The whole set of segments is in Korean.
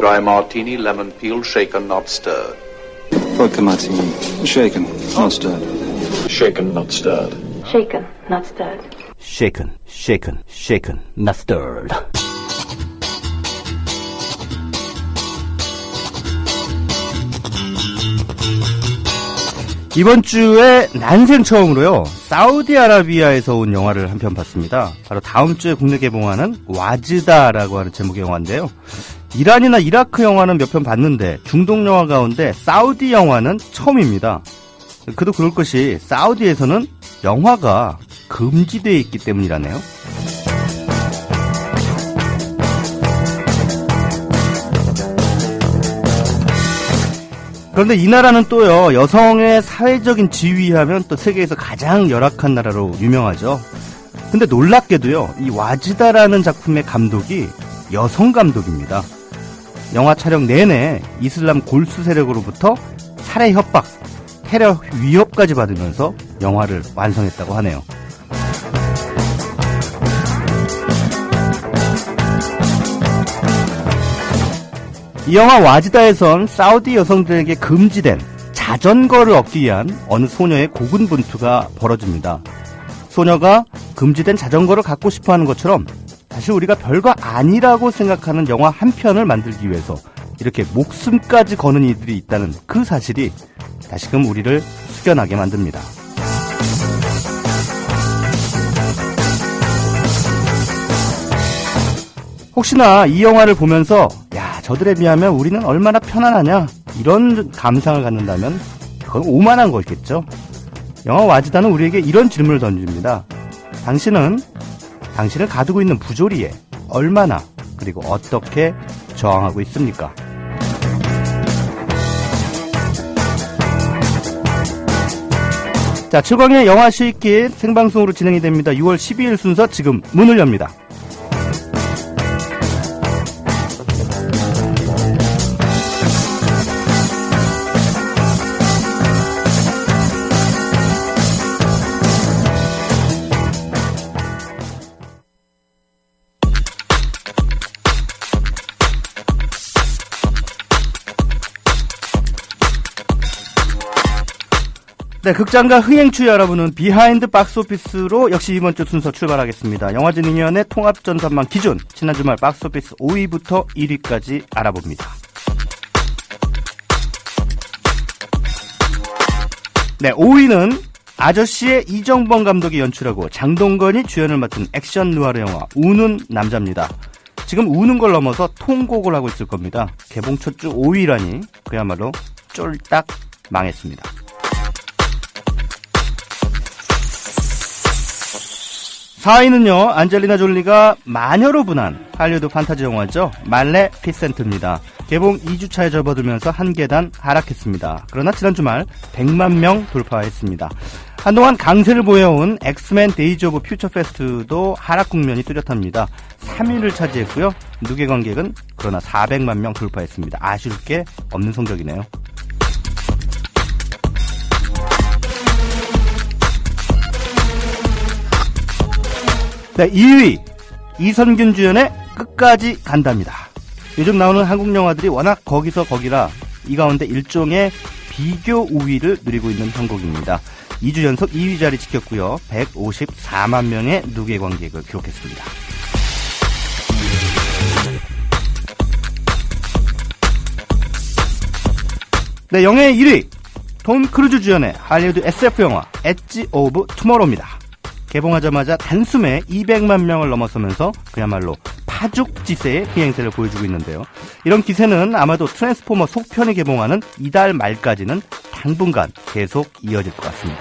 Dry martini, lemon peel, shaken, not stirred. Vodka martini, shaken, not stirred. Shaken, not stirred. Shaken, not stirred. Shaken, shaken, shaken, not stirred. 이번 주에 난생 처음으로요, 사우디아라비아에서 온 영화를 한 편 봤습니다. 바로 다음 주에 국내 개봉하는 와즈다라고 하는 제목의 영화인데요. 이란이나 이라크 영화는 몇 편 봤는데 중동 영화 가운데 사우디 영화는 처음입니다. 그도 그럴 것이 사우디에서는 영화가 금지되어 있기 때문이라네요. 그런데 이 나라는 또요, 여성의 사회적인 지위하면 또 세계에서 가장 열악한 나라로 유명하죠. 근데 놀랍게도요, 이 와즈다라는 작품의 감독이 여성 감독입니다. 영화 촬영 내내 이슬람 골수 세력으로부터 살해 협박, 테러 위협까지 받으면서 영화를 완성했다고 하네요. 이 영화 와즈다에선 사우디 여성들에게 금지된 자전거를 얻기 위한 어느 소녀의 고군분투가 벌어집니다. 소녀가 금지된 자전거를 갖고 싶어하는 것처럼 사실 우리가 별거 아니라고 생각하는 영화 한 편을 만들기 위해서 이렇게 목숨까지 거는 이들이 있다는 그 사실이 다시금 우리를 숙연하게 만듭니다. 혹시나 이 영화를 보면서 야, 저들에 비하면 우리는 얼마나 편안하냐, 이런 감상을 갖는다면 그건 오만한 거겠죠. 영화 와즈다는 우리에게 이런 질문을 던집니다. 당신을 가두고 있는 부조리에 얼마나 그리고 어떻게 저항하고 있습니까? 자, 최광의 영화 시익기 생방송으로 진행이 됩니다. 6월 12일 순서 지금 문을 엽니다. 네, 극장과 흥행추 여러분은 비하인드 박스오피스로 역시 이번 주 순서 출발하겠습니다. 영화진흥위원회 통합전산망 기준, 지난 주말 박스오피스 5위부터 1위까지 알아봅니다. 네, 5위는 아저씨의 이정범 감독이 연출하고 장동건이 주연을 맡은 액션 누아르 영화 우는 남자입니다. 지금 우는 걸 넘어서 통곡을 하고 있을 겁니다. 개봉 첫 주 5위라니 그야말로 쫄딱 망했습니다. 4위는요, 안젤리나 졸리가 마녀로 분한 할리우드 판타지 영화죠. 말레피센트입니다. 개봉 2주차에 접어들면서 한 계단 하락했습니다. 그러나 지난 주말 100만 명 돌파했습니다. 한동안 강세를 보여온 엑스맨 데이즈 오브 퓨처 페스트도 하락 국면이 뚜렷합니다. 3위를 차지했고요. 누계 관객은 그러나 400만 명 돌파했습니다. 아쉬울 게 없는 성적이네요. 네, 2위 이선균 주연의 끝까지 간답니다. 요즘 나오는 한국 영화들이 워낙 거기서 거기라 이 가운데 일종의 비교 우위를 누리고 있는 형국입니다. 2주 연속 2위 자리 지켰고요. 154만 명의 누계 관객을 기록했습니다. 네, 영예의 1위 톰 크루즈 주연의 할리우드 SF 영화 엣지 오브 투모로우입니다. 개봉하자마자 단숨에 200만 명을 넘어서면서 그야말로 파죽지세의 비행세를 보여주고 있는데요. 이런 기세는 아마도 트랜스포머 속편이 개봉하는 이달 말까지는 당분간 계속 이어질 것 같습니다.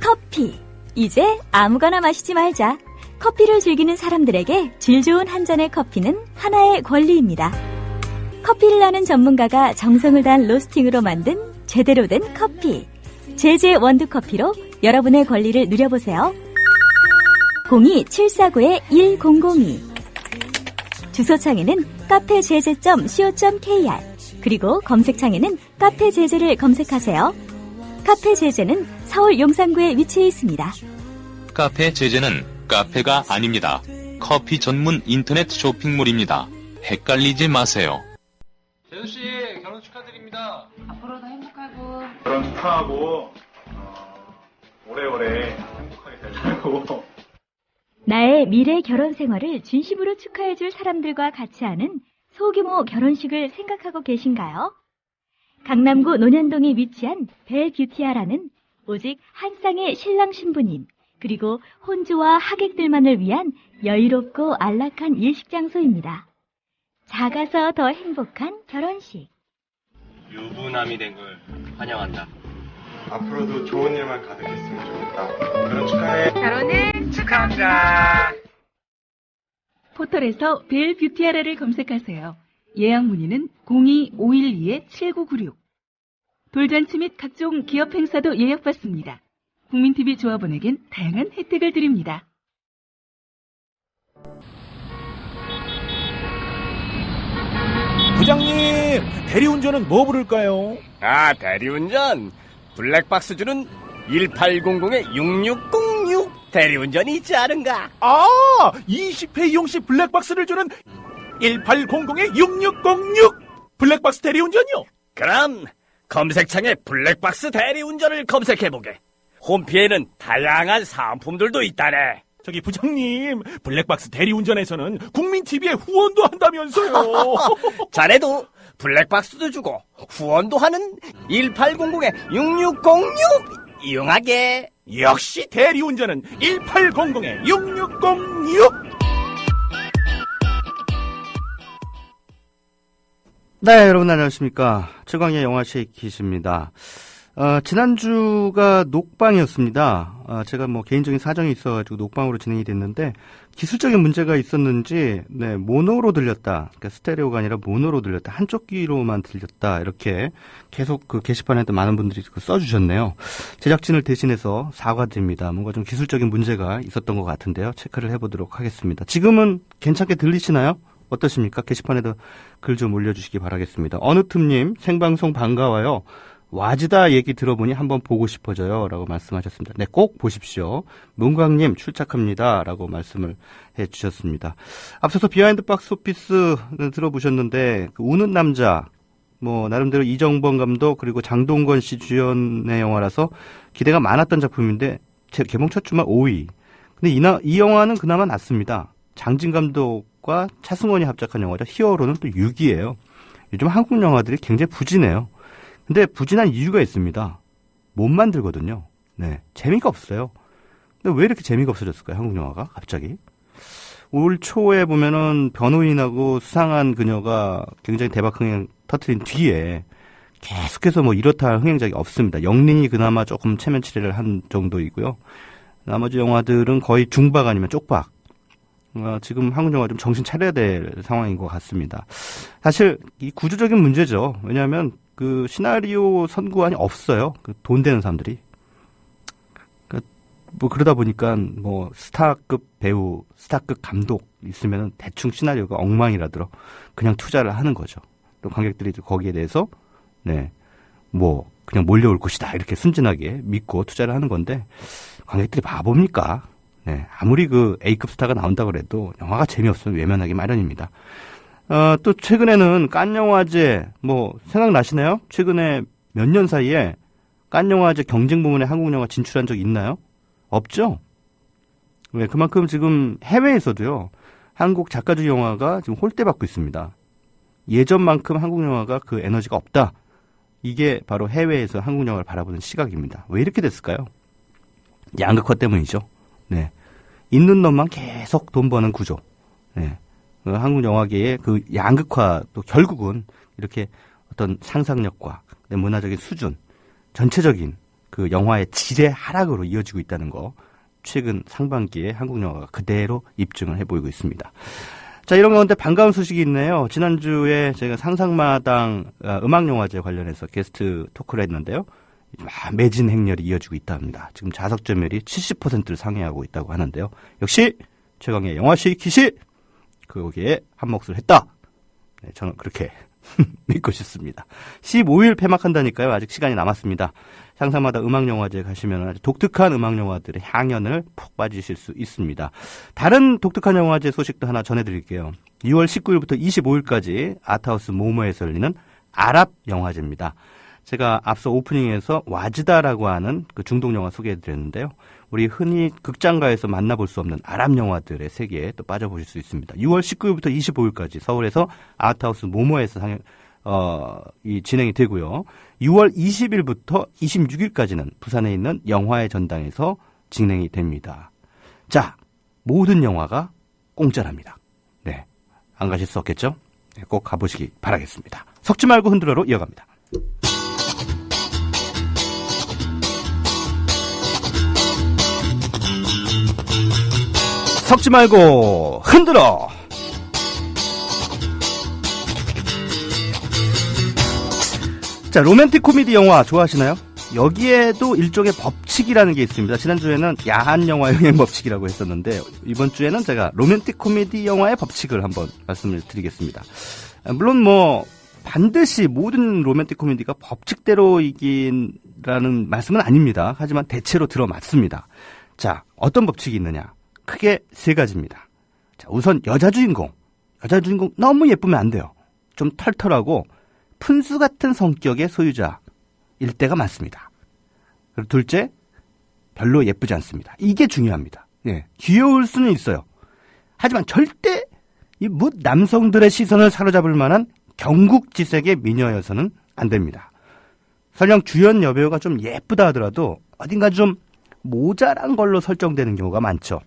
커피. 이제 아무거나 마시지 말자. 커피를 즐기는 사람들에게 질 좋은 한 잔의 커피는 하나의 권리입니다. 커피를 아는 전문가가 정성을 다한 로스팅으로 만든 제대로 된 커피. 제제 원두커피로 여러분의 권리를 누려보세요. 02-749-1002. 주소창에는 카페제제.co.kr 그리고 검색창에는 카페 제제를 검색하세요. 카페 제제는 서울 용산구에 위치해 있습니다. 카페 제제는 카페가 아닙니다. 커피 전문 인터넷 쇼핑몰입니다. 헷갈리지 마세요. 재수씨, 결혼 축하드립니다. 앞으로도 행복하고 결혼 축하하고 오래오래 행복하게 잘 살고 나의 미래 결혼 생활을 진심으로 축하해줄 사람들과 같이 하는 소규모 결혼식을 생각하고 계신가요? 강남구 논현동에 위치한 벨뷰티아라는 오직 한 쌍의 신랑 신부님, 그리고 혼주와 하객들만을 위한 여유롭고 안락한 일식 장소입니다. 작아서 더 행복한 결혼식. 유부남이 된 걸 환영한다. 앞으로도 좋은 일만 가득했으면 좋겠다. 결혼 축하해. 결혼을 축하합니다. 포털에서 벨뷰티아라를 검색하세요. 예약 문의는 02-512-7996. 돌잔치 및 각종 기업 행사도 예약받습니다. 국민TV 조합원에겐 다양한 혜택을 드립니다. 부장님, 대리운전은 뭐 부를까요? 아, 대리운전. 블랙박스 주는 1800-6606 대리운전이 있지 않은가? 아, 20회 이용시 블랙박스를 주는 1800-6606 블랙박스 대리운전이요? 그럼 검색창에 블랙박스 대리운전을 검색해보게. 홈피에는 다양한 상품들도 있다네. 저기 부장님, 블랙박스 대리운전에서는 국민TV에 후원도 한다면서요. 자네도 블랙박스도 주고 후원도 하는 1800-6606 이용하게. 역시 대리운전은 1800-6606. 네, 여러분 안녕하십니까. 최광의 영화 쉐이킷입니다. 지난주가 녹방이었습니다. 제가 뭐 개인적인 사정이 있어가지고 녹방으로 진행이 됐는데, 기술적인 문제가 있었는지, 네, 모노로 들렸다. 그러니까 스테레오가 아니라 모노로 들렸다. 한쪽 귀로만 들렸다. 이렇게 계속 그 게시판에도 많은 분들이 써주셨네요. 제작진을 대신해서 사과드립니다. 뭔가 좀 기술적인 문제가 있었던 것 같은데요. 체크를 해보도록 하겠습니다. 지금은 괜찮게 들리시나요? 어떠십니까? 게시판에도 글 좀 올려주시기 바라겠습니다. 어느 틈님, 생방송 반가워요. 와즈다 얘기 들어보니 한번 보고 싶어져요. 라고 말씀하셨습니다. 네, 꼭 보십시오. 문광님 출첵합니다. 라고 말씀을 해주셨습니다. 앞서서 비하인드 박스 오피스 들어보셨는데, 그 우는 남자, 뭐, 나름대로 이정범 감독, 그리고 장동건 씨 주연의 영화라서 기대가 많았던 작품인데, 제 개봉 첫 주말 5위. 근데 이 영화는 그나마 낫습니다. 장진 감독과 차승원이 합작한 영화죠. 히어로는 또 6위예요. 요즘 한국 영화들이 굉장히 부진해요. 근데 부진한 이유가 있습니다. 못 만들거든요. 네, 재미가 없어요. 근데 왜 이렇게 재미가 없어졌을까요? 한국 영화가 갑자기. 올 초에 보면은 변호인하고 수상한 그녀가 굉장히 대박 흥행 터트린 뒤에 계속해서 뭐 이렇다 할 흥행작이 없습니다. 영린이 그나마 조금 체면 치레를 한 정도이고요. 나머지 영화들은 거의 중박 아니면 쪽박. 지금 한국 영화 좀 정신 차려야 될 상황인 것 같습니다. 사실 이 구조적인 문제죠. 왜냐하면 그 시나리오 선구안이 없어요. 그 돈 되는 사람들이. 뭐 그러다 보니까 뭐 스타급 배우, 스타급 감독 있으면 대충 시나리오가 엉망이라더러 그냥 투자를 하는 거죠. 또 관객들이 거기에 대해서 네, 뭐 그냥 몰려올 것이다 이렇게 순진하게 믿고 투자를 하는 건데 관객들이 바보입니까? 네, 아무리 그 A급 스타가 나온다고 해도 영화가 재미없으면 외면하기 마련입니다. 또 최근에는 칸 영화제 뭐 생각나시나요? 최근에 몇 년 사이에 칸 영화제 경쟁 부문에 한국 영화 진출한 적 있나요? 없죠? 네, 그만큼 지금 해외에서도요, 한국 작가주의 영화가 지금 홀대받고 있습니다. 예전만큼 한국 영화가 그 에너지가 없다. 이게 바로 해외에서 한국 영화를 바라보는 시각입니다. 왜 이렇게 됐을까요? 양극화 때문이죠. 네. 있는 놈만 계속 돈 버는 구조. 네. 한국 영화계의 그 양극화도 결국은 이렇게 어떤 상상력과 문화적인 수준, 전체적인 그 영화의 질의 하락으로 이어지고 있다는 거 최근 상반기에 한국 영화가 그대로 입증을 해보이고 있습니다. 자, 이런 가운데 반가운 소식이 있네요. 지난주에 제가 상상마당 음악영화제 관련해서 게스트 토크를 했는데요. 매진 행렬이 이어지고 있답니다. 지금 좌석 점유율이 70%를 상회하고 있다고 하는데요. 역시 최강의 영화 쉐이킷이 거기에 한 몫을 했다. 네, 저는 그렇게 믿고 싶습니다. 15일 폐막한다니까요. 아직 시간이 남았습니다. 상상마다 음악영화제에 가시면 아주 독특한 음악영화들의 향연을 푹 빠지실 수 있습니다. 다른 독특한 영화제 소식도 하나 전해드릴게요. 2월 19일부터 25일까지 아트하우스 모모에서 열리는 아랍 영화제입니다. 제가 앞서 오프닝에서 와즈다라고 하는 그 중동 영화 소개해드렸는데요. 우리 흔히 극장가에서 만나볼 수 없는 아랍 영화들의 세계에 또 빠져보실 수 있습니다. 6월 19일부터 25일까지 서울에서 아트하우스 모모에서 진행이 되고요. 6월 20일부터 26일까지는 부산에 있는 영화의 전당에서 진행이 됩니다. 자, 모든 영화가 공짜랍니다. 네, 안 가실 수 없겠죠? 네, 꼭 가보시기 바라겠습니다. 섞지 말고 흔들어로 이어갑니다. 섞지 말고 흔들어. 자, 로맨틱 코미디 영화 좋아하시나요? 여기에도 일종의 법칙이라는 게 있습니다. 지난주에는 야한 영화 흥행 법칙이라고 했었는데 이번 주에는 제가 로맨틱 코미디 영화의 법칙을 한번 말씀을 드리겠습니다. 물론 뭐 반드시 모든 로맨틱 코미디가 법칙대로이긴라는 말씀은 아닙니다. 하지만 대체로 들어맞습니다. 자, 어떤 법칙이 있느냐? 크게 세 가지입니다. 자, 우선 여자 주인공 너무 예쁘면 안 돼요. 좀 털털하고 푼수 같은 성격의 소유자일 때가 많습니다. 그리고 둘째, 별로 예쁘지 않습니다. 이게 중요합니다. 예, 귀여울 수는 있어요. 하지만 절대 남성들의 시선을 사로잡을 만한 경국지색의 미녀여서는 안 됩니다. 설령 주연 여배우가 좀 예쁘다 하더라도 어딘가 좀 모자란 걸로 설정되는 경우가 많죠.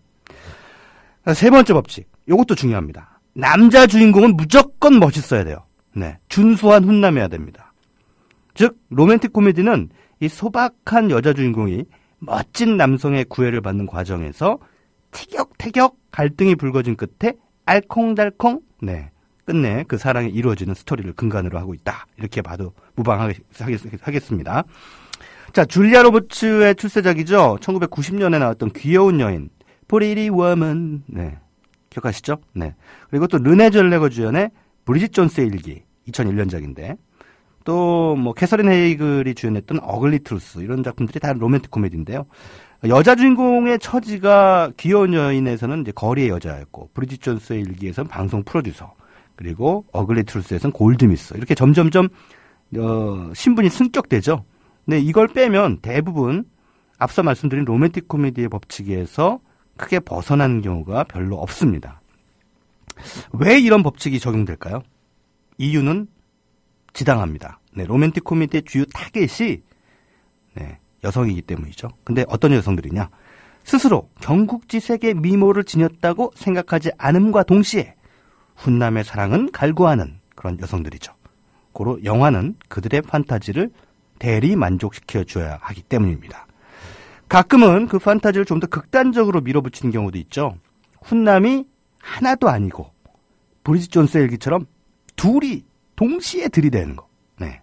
세 번째 법칙, 이것도 중요합니다. 남자 주인공은 무조건 멋있어야 돼요. 네, 준수한 훈남이어야 됩니다. 즉 로맨틱 코미디는 이 소박한 여자 주인공이 멋진 남성의 구애를 받는 과정에서 티격태격 갈등이 불거진 끝에 알콩달콩 끝내 그 사랑이 이루어지는 스토리를 근간으로 하고 있다. 이렇게 봐도 무방하겠습니다. 자, 줄리아 로버츠의 출세작이죠. 1990년에 나왔던 귀여운 여인 Pretty Woman. 네, 기억하시죠? 네. 그리고 또 르네 젤레거 주연의 브리짓 존스의 일기 2001년작인데 또 뭐 캐서린 헤이글이 주연했던 어글리 트루스 이런 작품들이 다 로맨틱 코미디인데요. 여자 주인공의 처지가 귀여운 여인에서는 이제 거리의 여자였고 브리짓 존스의 일기에서는 방송 프로듀서 그리고 어글리 트루스에서는 골드미스 이렇게 점점점 신분이 승격되죠. 근데 이걸 빼면 대부분 앞서 말씀드린 로맨틱 코미디의 법칙에서 크게 벗어나는 경우가 별로 없습니다. 왜 이런 법칙이 적용될까요? 이유는 지당합니다. 네, 로맨틱 코미디의 주요 타겟이 여성이기 때문이죠. 근데 어떤 여성들이냐? 스스로 경국지색의 미모를 지녔다고 생각하지 않음과 동시에 훈남의 사랑은 갈구하는 그런 여성들이죠. 고로 영화는 그들의 판타지를 대리 만족시켜 줘야 하기 때문입니다. 가끔은 그 판타지를 좀 더 극단적으로 밀어붙이는 경우도 있죠. 훈남이 하나도 아니고 브리짓 존스의 일기처럼 둘이 동시에 들이대는 거. 네.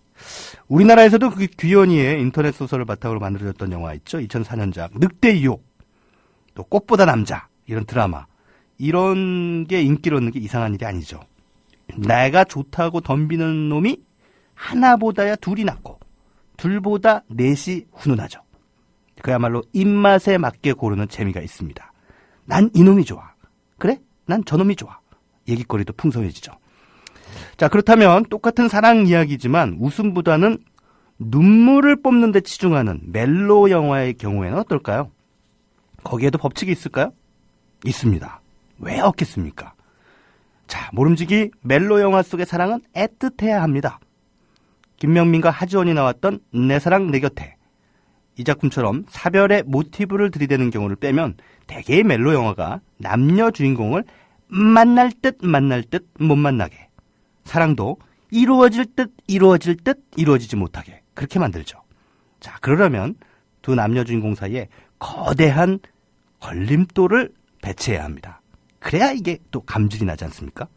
우리나라에서도 그 귀연이의 인터넷 소설을 바탕으로 만들어졌던 영화 있죠. 2004년작 늑대 유혹, 또 꽃보다 남자 이런 드라마 이런 게 인기를 얻는 게 이상한 일이 아니죠. 내가 좋다고 덤비는 놈이 하나보다야 둘이 낫고 둘보다 넷이 훈훈하죠. 그야말로 입맛에 맞게 고르는 재미가 있습니다. 난 이놈이 좋아. 그래? 난 저놈이 좋아. 얘기거리도 풍성해지죠. 자, 그렇다면 똑같은 사랑 이야기지만 웃음보다는 눈물을 뽑는 데 치중하는 멜로 영화의 경우에는 어떨까요? 거기에도 법칙이 있을까요? 있습니다. 왜 없겠습니까? 자, 모름지기 멜로 영화 속의 사랑은 애틋해야 합니다. 김명민과 하지원이 나왔던 내 사랑 내 곁에 이 작품처럼 사별의 모티브를 들이대는 경우를 빼면 대개의 멜로 영화가 남녀 주인공을 만날 듯 못 만나게 사랑도 이루어질 듯 이루어지지 못하게 그렇게 만들죠. 자, 그러려면 두 남녀 주인공 사이에 거대한 걸림돌을 배치해야 합니다. 그래야 이게 또 감질이 나지 않습니까?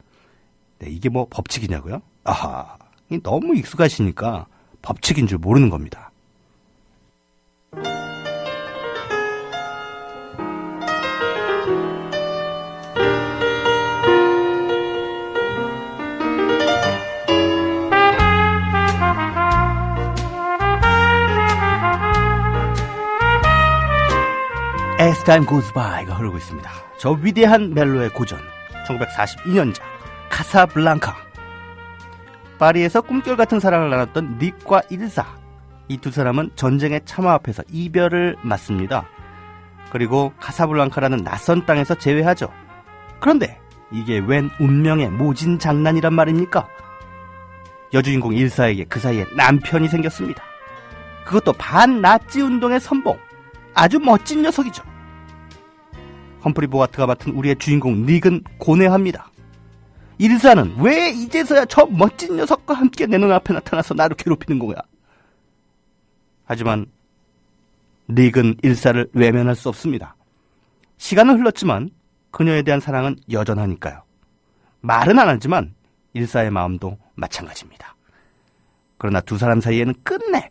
네, 이게 뭐 법칙이냐고요? 아하, 너무 익숙하시니까 법칙인 줄 모르는 겁니다. As Time Goes By가 흐르고 있습니다. 저 위대한 멜로의 고전 1942년작 카사블랑카. 파리에서 꿈결 같은 사랑을 나눴던 닉과 일사, 이 두 사람은 전쟁의 참화 앞에서 이별을 맞습니다. 그리고 카사블랑카라는 낯선 땅에서 재회하죠. 그런데 이게 웬 운명의 모진 장난이란 말입니까? 여주인공 일사에게 그 사이에 남편이 생겼습니다. 그것도 반나치 운동의 선봉, 아주 멋진 녀석이죠. 험프리 보가트가 맡은 우리의 주인공 닉은 고뇌합니다. 일사는 왜 이제서야 저 멋진 녀석과 함께 내 눈앞에 나타나서 나를 괴롭히는 거야? 하지만 닉은 일사를 외면할 수 없습니다. 시간은 흘렀지만 그녀에 대한 사랑은 여전하니까요. 말은 안 하지만 일사의 마음도 마찬가지입니다. 그러나 두 사람 사이에는 끝내,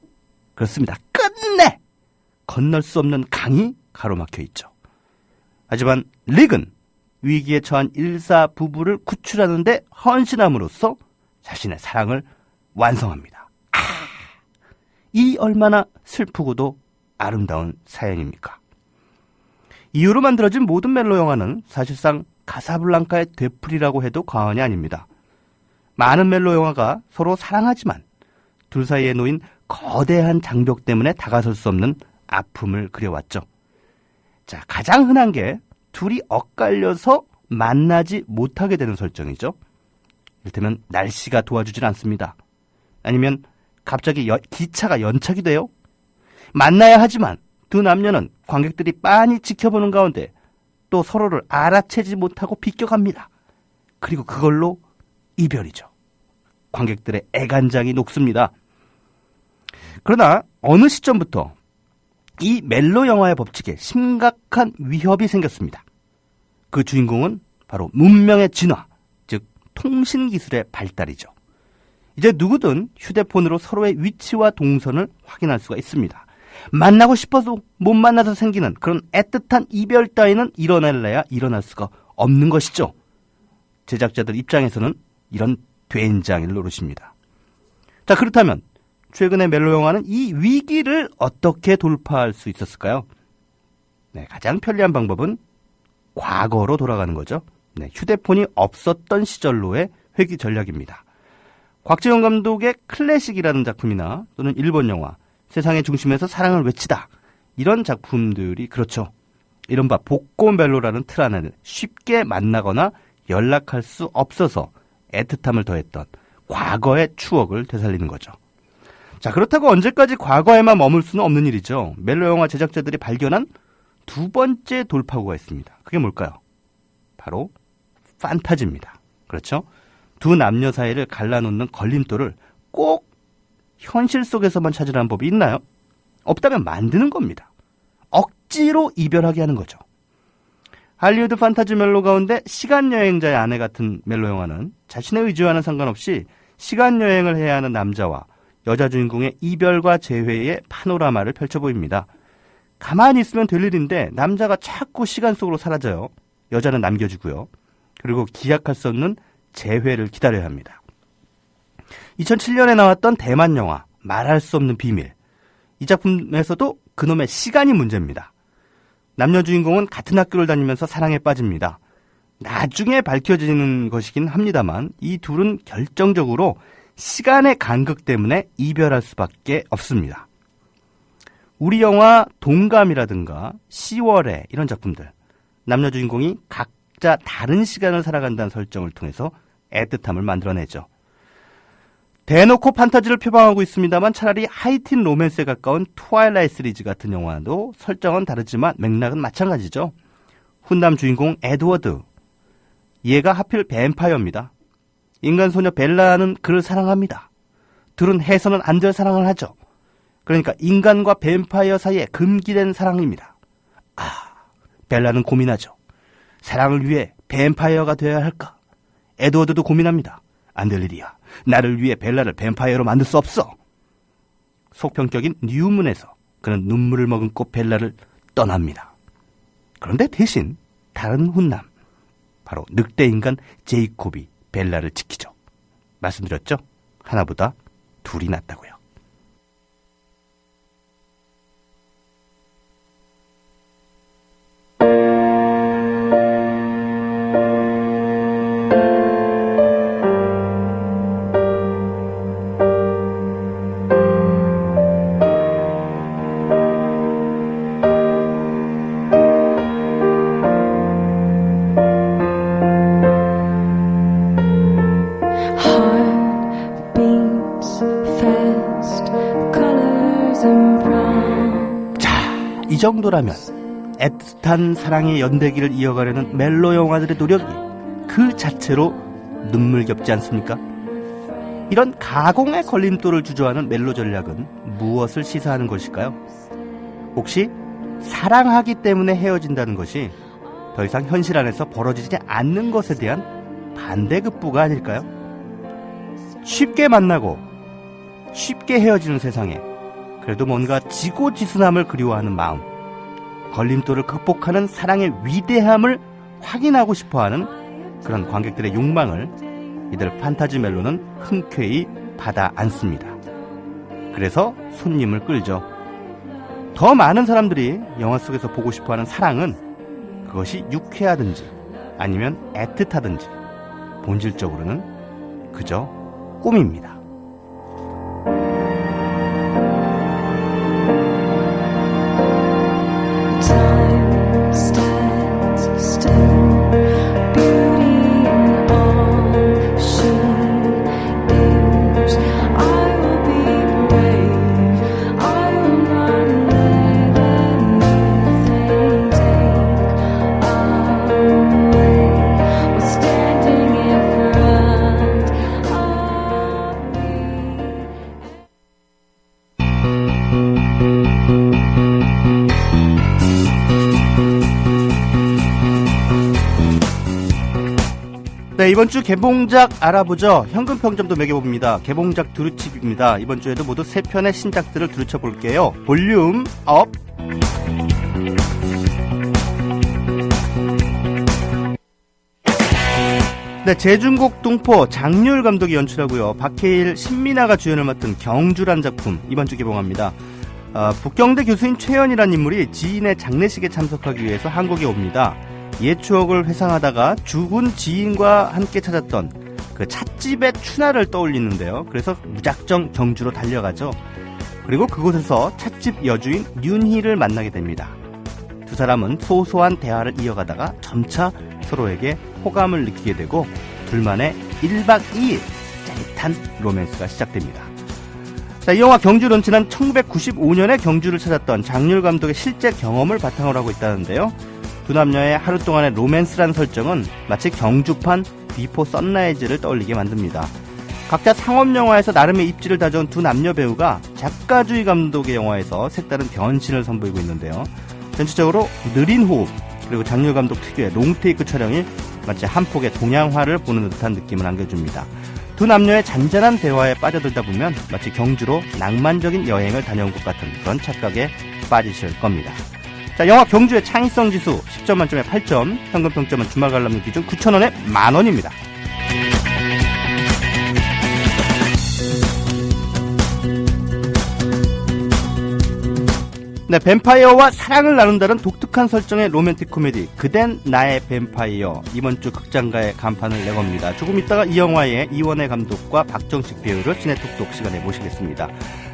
그렇습니다, 끝내 건널 수 없는 강이 가로막혀 있죠. 하지만 릭은 위기에 처한 일사 부부를 구출하는데 헌신함으로써 자신의 사랑을 완성합니다. 이 얼마나 슬프고도 아름다운 사연입니까? 이후로 만들어진 모든 멜로 영화는 사실상 카사블랑카의 되풀이라고 해도 과언이 아닙니다. 많은 멜로 영화가 서로 사랑하지만 둘 사이에 놓인 거대한 장벽 때문에 다가설 수 없는 아픔을 그려왔죠. 자, 가장 흔한 게 둘이 엇갈려서 만나지 못하게 되는 설정이죠. 이를테면 날씨가 도와주질 않습니다. 아니면 갑자기 기차가 연착이 돼요. 만나야 하지만 두 남녀는 관객들이 빤히 지켜보는 가운데 또 서로를 알아채지 못하고 비껴갑니다. 그리고 그걸로 이별이죠. 관객들의 애간장이 녹습니다. 그러나 어느 시점부터 이 멜로 영화의 법칙에 심각한 위협이 생겼습니다. 그 주인공은 바로 문명의 진화, 즉 통신기술의 발달이죠. 이제 누구든 휴대폰으로 서로의 위치와 동선을 확인할 수가 있습니다. 만나고 싶어도 못 만나서 생기는 그런 애틋한 이별 따위는 일어날래야 일어날 수가 없는 것이죠. 제작자들 입장에서는 이런 된장일 노릇입니다. 자, 그렇다면 최근의 멜로 영화는 이 위기를 어떻게 돌파할 수 있었을까요? 네, 가장 편리한 방법은 과거로 돌아가는 거죠. 네, 휴대폰이 없었던 시절로의 회귀 전략입니다. 곽지영 감독의 클래식이라는 작품이나 또는 일본 영화 세상의 중심에서 사랑을 외치다, 이런 작품들이 그렇죠. 이른바 복고 멜로라는 틀 안에는 쉽게 만나거나 연락할 수 없어서 애틋함을 더했던 과거의 추억을 되살리는 거죠. 자, 그렇다고 언제까지 과거에만 머물 수는 없는 일이죠. 멜로 영화 제작자들이 발견한 두 번째 돌파구가 있습니다. 그게 뭘까요? 바로 판타지입니다. 그렇죠? 두 남녀 사이를 갈라놓는 걸림돌을 꼭 현실 속에서만 찾으라는 법이 있나요? 없다면 만드는 겁니다. 억지로 이별하게 하는 거죠. 할리우드 판타지 멜로 가운데 시간여행자의 아내 같은 멜로 영화는 자신의 의지와는 상관없이 시간여행을 해야 하는 남자와 여자 주인공의 이별과 재회의 파노라마를 펼쳐 보입니다. 가만히 있으면 될 일인데 남자가 자꾸 시간 속으로 사라져요. 여자는 남겨지고요. 그리고 기약할 수 없는 재회를 기다려야 합니다. 2007년에 나왔던 대만 영화 말할 수 없는 비밀, 이 작품에서도 그놈의 시간이 문제입니다. 남녀 주인공은 같은 학교를 다니면서 사랑에 빠집니다. 나중에 밝혀지는 것이긴 합니다만 이 둘은 결정적으로 시간의 간극 때문에 이별할 수밖에 없습니다. 우리 영화 동감이라든가 10월에 이런 작품들, 남녀 주인공이 각자 다른 시간을 살아간다는 설정을 통해서 애틋함을 만들어내죠. 대놓고 판타지를 표방하고 있습니다만 차라리 하이틴 로맨스에 가까운 트와일라이트 시리즈 같은 영화도 설정은 다르지만 맥락은 마찬가지죠. 훈남 주인공 에드워드, 얘가 하필 뱀파이어입니다. 인간 소녀 벨라는 그를 사랑합니다. 둘은 해서는 안 될 사랑을 하죠. 그러니까 인간과 뱀파이어 사이에 금기된 사랑입니다. 벨라는 고민하죠. 사랑을 위해 뱀파이어가 되어야 할까? 에드워드도 고민합니다. 안 될 일이야. 나를 위해 벨라를 뱀파이어로 만들 수 없어. 속편격인 뉴문에서 그는 눈물을 머금고 벨라를 떠납니다. 그런데 대신 다른 훈남, 바로 늑대인간 제이콥이 벨라를 지키죠. 말씀드렸죠? 하나보다 둘이 낫다고요. 자, 이 정도라면 애틋한 사랑의 연대기를 이어가려는 멜로 영화들의 노력이 그 자체로 눈물겹지 않습니까? 이런 가공의 걸림돌을 주저하는 멜로 전략은 무엇을 시사하는 것일까요? 혹시 사랑하기 때문에 헤어진다는 것이 더 이상 현실 안에서 벌어지지 않는 것에 대한 반대급부가 아닐까요? 쉽게 만나고 쉽게 헤어지는 세상에 그래도 뭔가 지고지순함을 그리워하는 마음, 걸림돌을 극복하는 사랑의 위대함을 확인하고 싶어하는 그런 관객들의 욕망을 이들 판타지 멜로는 흔쾌히 받아 안습니다. 그래서 손님을 끌죠. 더 많은 사람들이 영화 속에서 보고 싶어하는 사랑은 그것이 유쾌하든지 아니면 애틋하든지 본질적으로는 그저 꿈입니다. 네, 이번 주 개봉작 알아보죠. 현금 평점도 매겨봅니다. 개봉작 두루칩입니다. 이번 주에도 모두 3편의 신작들을 두루쳐볼게요. 볼륨 업! 네, 제중국 동포 장률 감독이 연출하고요. 박해일, 신민아가 주연을 맡은 경주란 작품 이번 주 개봉합니다. 북경대 교수인 최연이라는 인물이 지인의 장례식에 참석하기 위해서 한국에 옵니다. 옛 추억을 회상하다가 죽은 지인과 함께 찾았던 그 찻집의 추나를 떠올리는데요. 그래서 무작정 경주로 달려가죠. 그리고 그곳에서 찻집 여주인 윤희를 만나게 됩니다. 두 사람은 소소한 대화를 이어가다가 점차 서로에게 호감을 느끼게 되고 둘만의 1박 2일 짜릿한 로맨스가 시작됩니다. 자, 이 영화 경주 런치는 1995년에 경주를 찾았던 장률 감독의 실제 경험을 바탕으로 하고 있다는데요. 두 남녀의 하루 동안의 로맨스라는 설정은 마치 경주판 비포 선라이즈를 떠올리게 만듭니다. 각자 상업영화에서 나름의 입지를 다져온 두 남녀 배우가 작가주의 감독의 영화에서 색다른 변신을 선보이고 있는데요. 전체적으로 느린 호흡, 그리고 장률 감독 특유의 롱테이크 촬영이 마치 한 폭의 동양화를 보는 듯한 느낌을 안겨줍니다. 두 남녀의 잔잔한 대화에 빠져들다 보면 마치 경주로 낭만적인 여행을 다녀온 것 같은 그런 착각에 빠지실 겁니다. 자, 영화 경주의 창의성 지수 10점 만점에 8점, 현금 평점은 주말 관람료 기준 9,000원에 만원입니다. 네, 뱀파이어와 사랑을 나눈다는 독특한 설정의 로맨틱 코미디 그댄 나의 뱀파이어 이번 주 극장가에 간판을 내겁니다. 조금 있다가 이 영화의 이원혜 감독과 박정식 배우를 시네톡톡 시간에 모시겠습니다.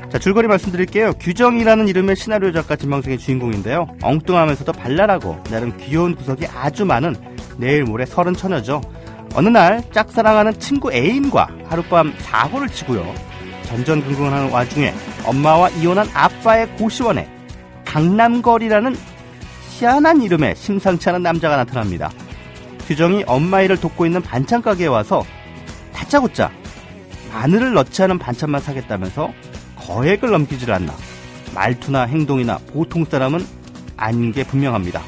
자, 줄거리 말씀드릴게요. 규정이라는 이름의 시나리오 작가 진방송의 주인공인데요. 엉뚱하면서도 발랄하고 나름 귀여운 구석이 아주 많은 내일 모레 30 처녀죠. 어느 날 짝사랑하는 친구 애인과 하룻밤 사고를 치고요. 전전긍긍하는 와중에 엄마와 이혼한 아빠의 고시원에 강남거리라는 희한한 이름의 심상치 않은 남자가 나타납니다. 규정이 엄마 일을 돕고 있는 반찬 가게에 와서 다짜고짜 마늘을 넣지 않은 반찬만 사겠다면서 거액을 넘기질 않나. 말투나 행동이나 보통 사람은 아닌 게 분명합니다.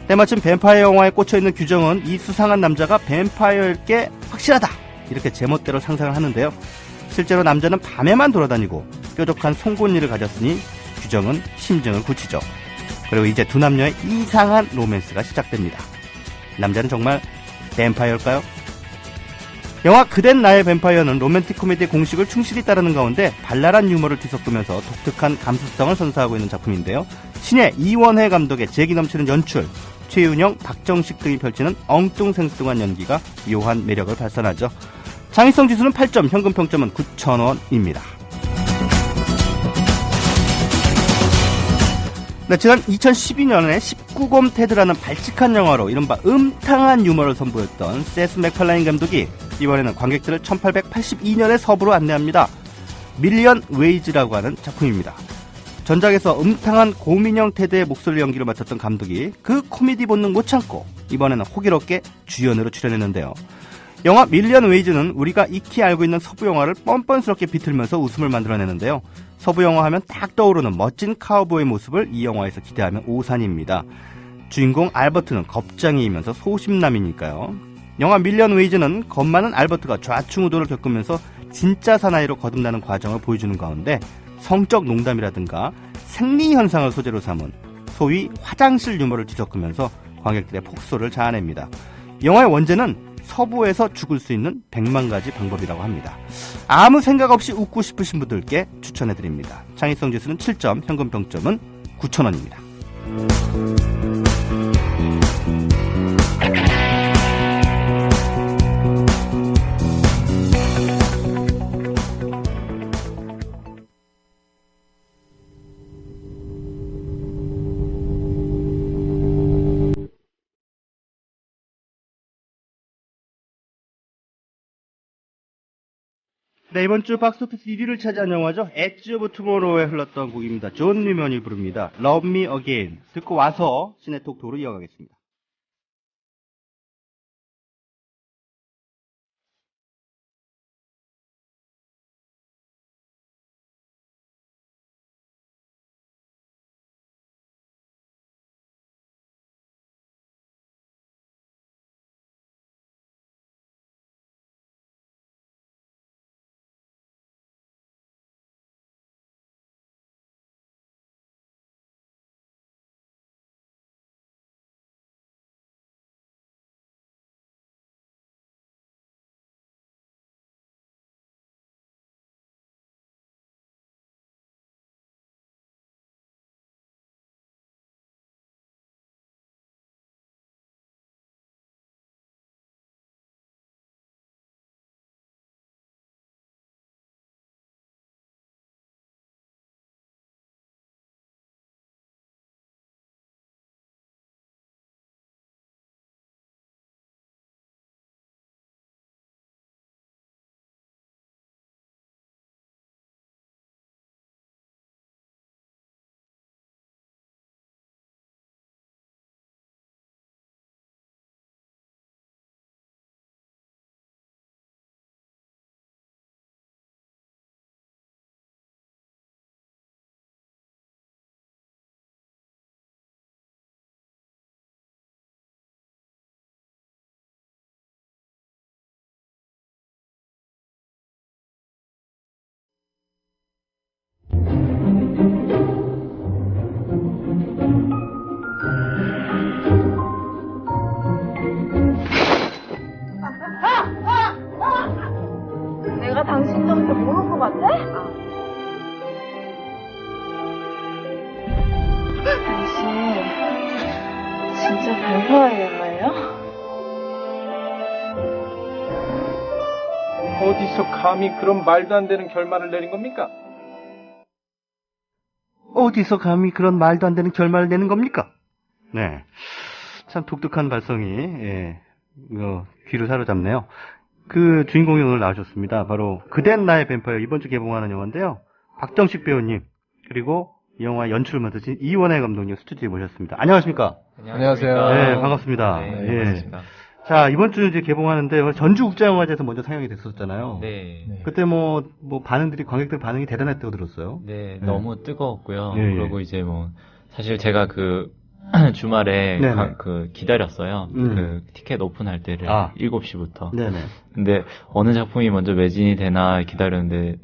때마침 뱀파이어 영화에 꽂혀있는 규정은 이 수상한 남자가 뱀파이어일 게 확실하다 이렇게 제멋대로 상상을 하는데요. 실제로 남자는 밤에만 돌아다니고 뾰족한 송곳니를 가졌으니 규정은 심증을 굳히죠. 그리고 이제 두 남녀의 이상한 로맨스가 시작됩니다. 남자는 정말 뱀파이어일까요? 영화 그댄 나의 뱀파이어는 로맨틱 코미디의 공식을 충실히 따르는 가운데 발랄한 유머를 뒤섞으면서 독특한 감수성을 선사하고 있는 작품인데요. 신예 이원혜 감독의 재기 넘치는 연출, 최윤영, 박정식 등이 펼치는 엉뚱생뚱한 연기가 묘한 매력을 발산하죠. 창의성 지수는 8점, 현금 평점은 9,000원입니다. 네, 지난 2012년에 19곰 테드라는 발칙한 영화로 이른바 음탕한 유머를 선보였던 세스 맥팔라인 감독이 이번에는 관객들을 1882년의 서부로 안내합니다. 밀리언 웨이즈라고 하는 작품입니다. 전작에서 음탕한 고민형 테드의 목소리 연기를 맡았던 감독이 그 코미디 본능 못 참고 이번에는 호기롭게 주연으로 출연했는데요. 영화 밀리언 웨이즈는 우리가 익히 알고 있는 서부 영화를 뻔뻔스럽게 비틀면서 웃음을 만들어내는데요. 서부 영화 하면 딱 떠오르는 멋진 카우보이의 모습을 이 영화에서 기대하면 오산입니다. 주인공 알버트는 겁쟁이이면서 소심남이니까요. 영화 밀리언 웨이즈는 겁 많은 알버트가 좌충우돌을 겪으면서 진짜 사나이로 거듭나는 과정을 보여주는 가운데 성적 농담이라든가 생리현상을 소재로 삼은 소위 화장실 유머를 뒤섞으면서 관객들의 폭소를 자아냅니다. 영화의 원제는 서부에서 죽을 수 있는 100만 가지 방법이라고 합니다. 아무 생각 없이 웃고 싶으신 분들께 추천해드립니다. 창의성 지수는 7점, 현금 평점은 9,000원입니다. 네, 이번 주 박스오피스 1위를 차지한 영화죠. 엣지 오브 투모로우에 흘렀던 곡입니다. 존 뉴먼이 부릅니다. Love Me Again. 듣고 와서 시네톡토로 이어가겠습니다. 내가 당신 정도 모를 것 같아? 당신 진짜 별거의 영화예요? 어디서 감히 그런 말도 안 되는 결말을 내린 겁니까? 어디서 감히 그런 말도 안 되는 결말을 내는 겁니까? 네. 참 독특한 발성이, 귀를 사로잡네요. 그 주인공이 오늘 나오셨습니다. 바로 그댄 나의 뱀파이어 이번 주 개봉하는 영화인데요. 박정식 배우님 그리고 이 영화 연출을 맡으신 이원혜 감독님 스튜디오에 모셨습니다. 안녕하십니까? 안녕하세요. 네, 반갑습니다. 네, 예. 반갑습니다. 자, 이번 주 이제 개봉하는데 전주국제영화제에서 먼저 상영이 됐었잖아요. 네. 그때 뭐 관객들 반응이 대단했다고 들었어요. 네, 너무 뜨거웠고요. 예, 예. 그리고 이제 사실 제가 주말에 기다렸어요. 그 티켓 오픈할 때를 7시부터. 네네. 근데 어느 작품이 먼저 매진이 되나 기다렸는데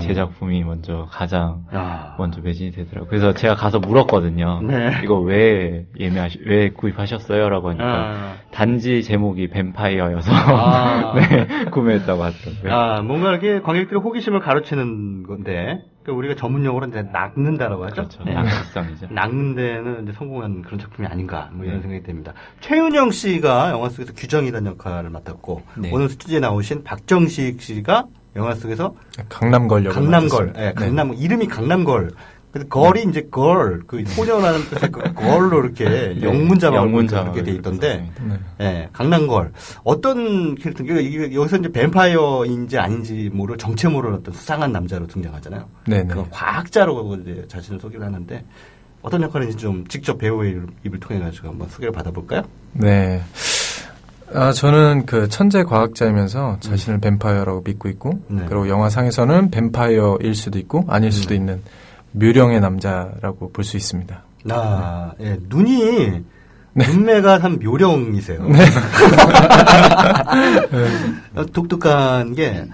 제 작품이 가장 먼저 매진이 되더라고요. 그래서 제가 가서 물었거든요. 네. 이거 왜 구입하셨어요? 라고 하니까 단지 제목이 뱀파이어여서 네, 구매했다고 하더라고요. 뭔가 이렇게 관객들의 호기심을 가로채는 건데 그러니까 우리가 전문용어로 이제 낚는다라고 하죠. 그렇죠. 낚시성이죠. 낚는 데는 이제 성공한 그런 작품이 아닌가 이런 생각이 듭니다. 최윤영 씨가 영화 속에서 규정이라는 역할을 맡았고 오늘 스튜디오에 나오신 박정식 씨가 영화 속에서 강남걸 역을 맡았습니다. 강남 이름이 강남걸 근데 걸이 이제 그 소녀라는 뜻의 그 걸로 이렇게 영문자막 이렇게 돼 있던데, 예, 강남걸. 어떤 캐릭터, 이게 여기서 이제 뱀파이어인지 아닌지 모를 정체 모를 어떤 수상한 남자로 등장하잖아요. 네네. 그 과학자로 이제 자신을 소개를 하는데, 어떤 역할인지 좀 직접 배우의 입을 통해가지고 한번 소개를 받아볼까요? 네. 저는 그 천재 과학자이면서 자신을 뱀파이어라고 믿고 있고, 그리고 영화상에서는 뱀파이어일 수도 있고, 아닐 수도 있는 묘령의 남자라고 볼 수 있습니다. 예, 눈이, 눈매가 한 묘령이세요. 네. 독특한 게,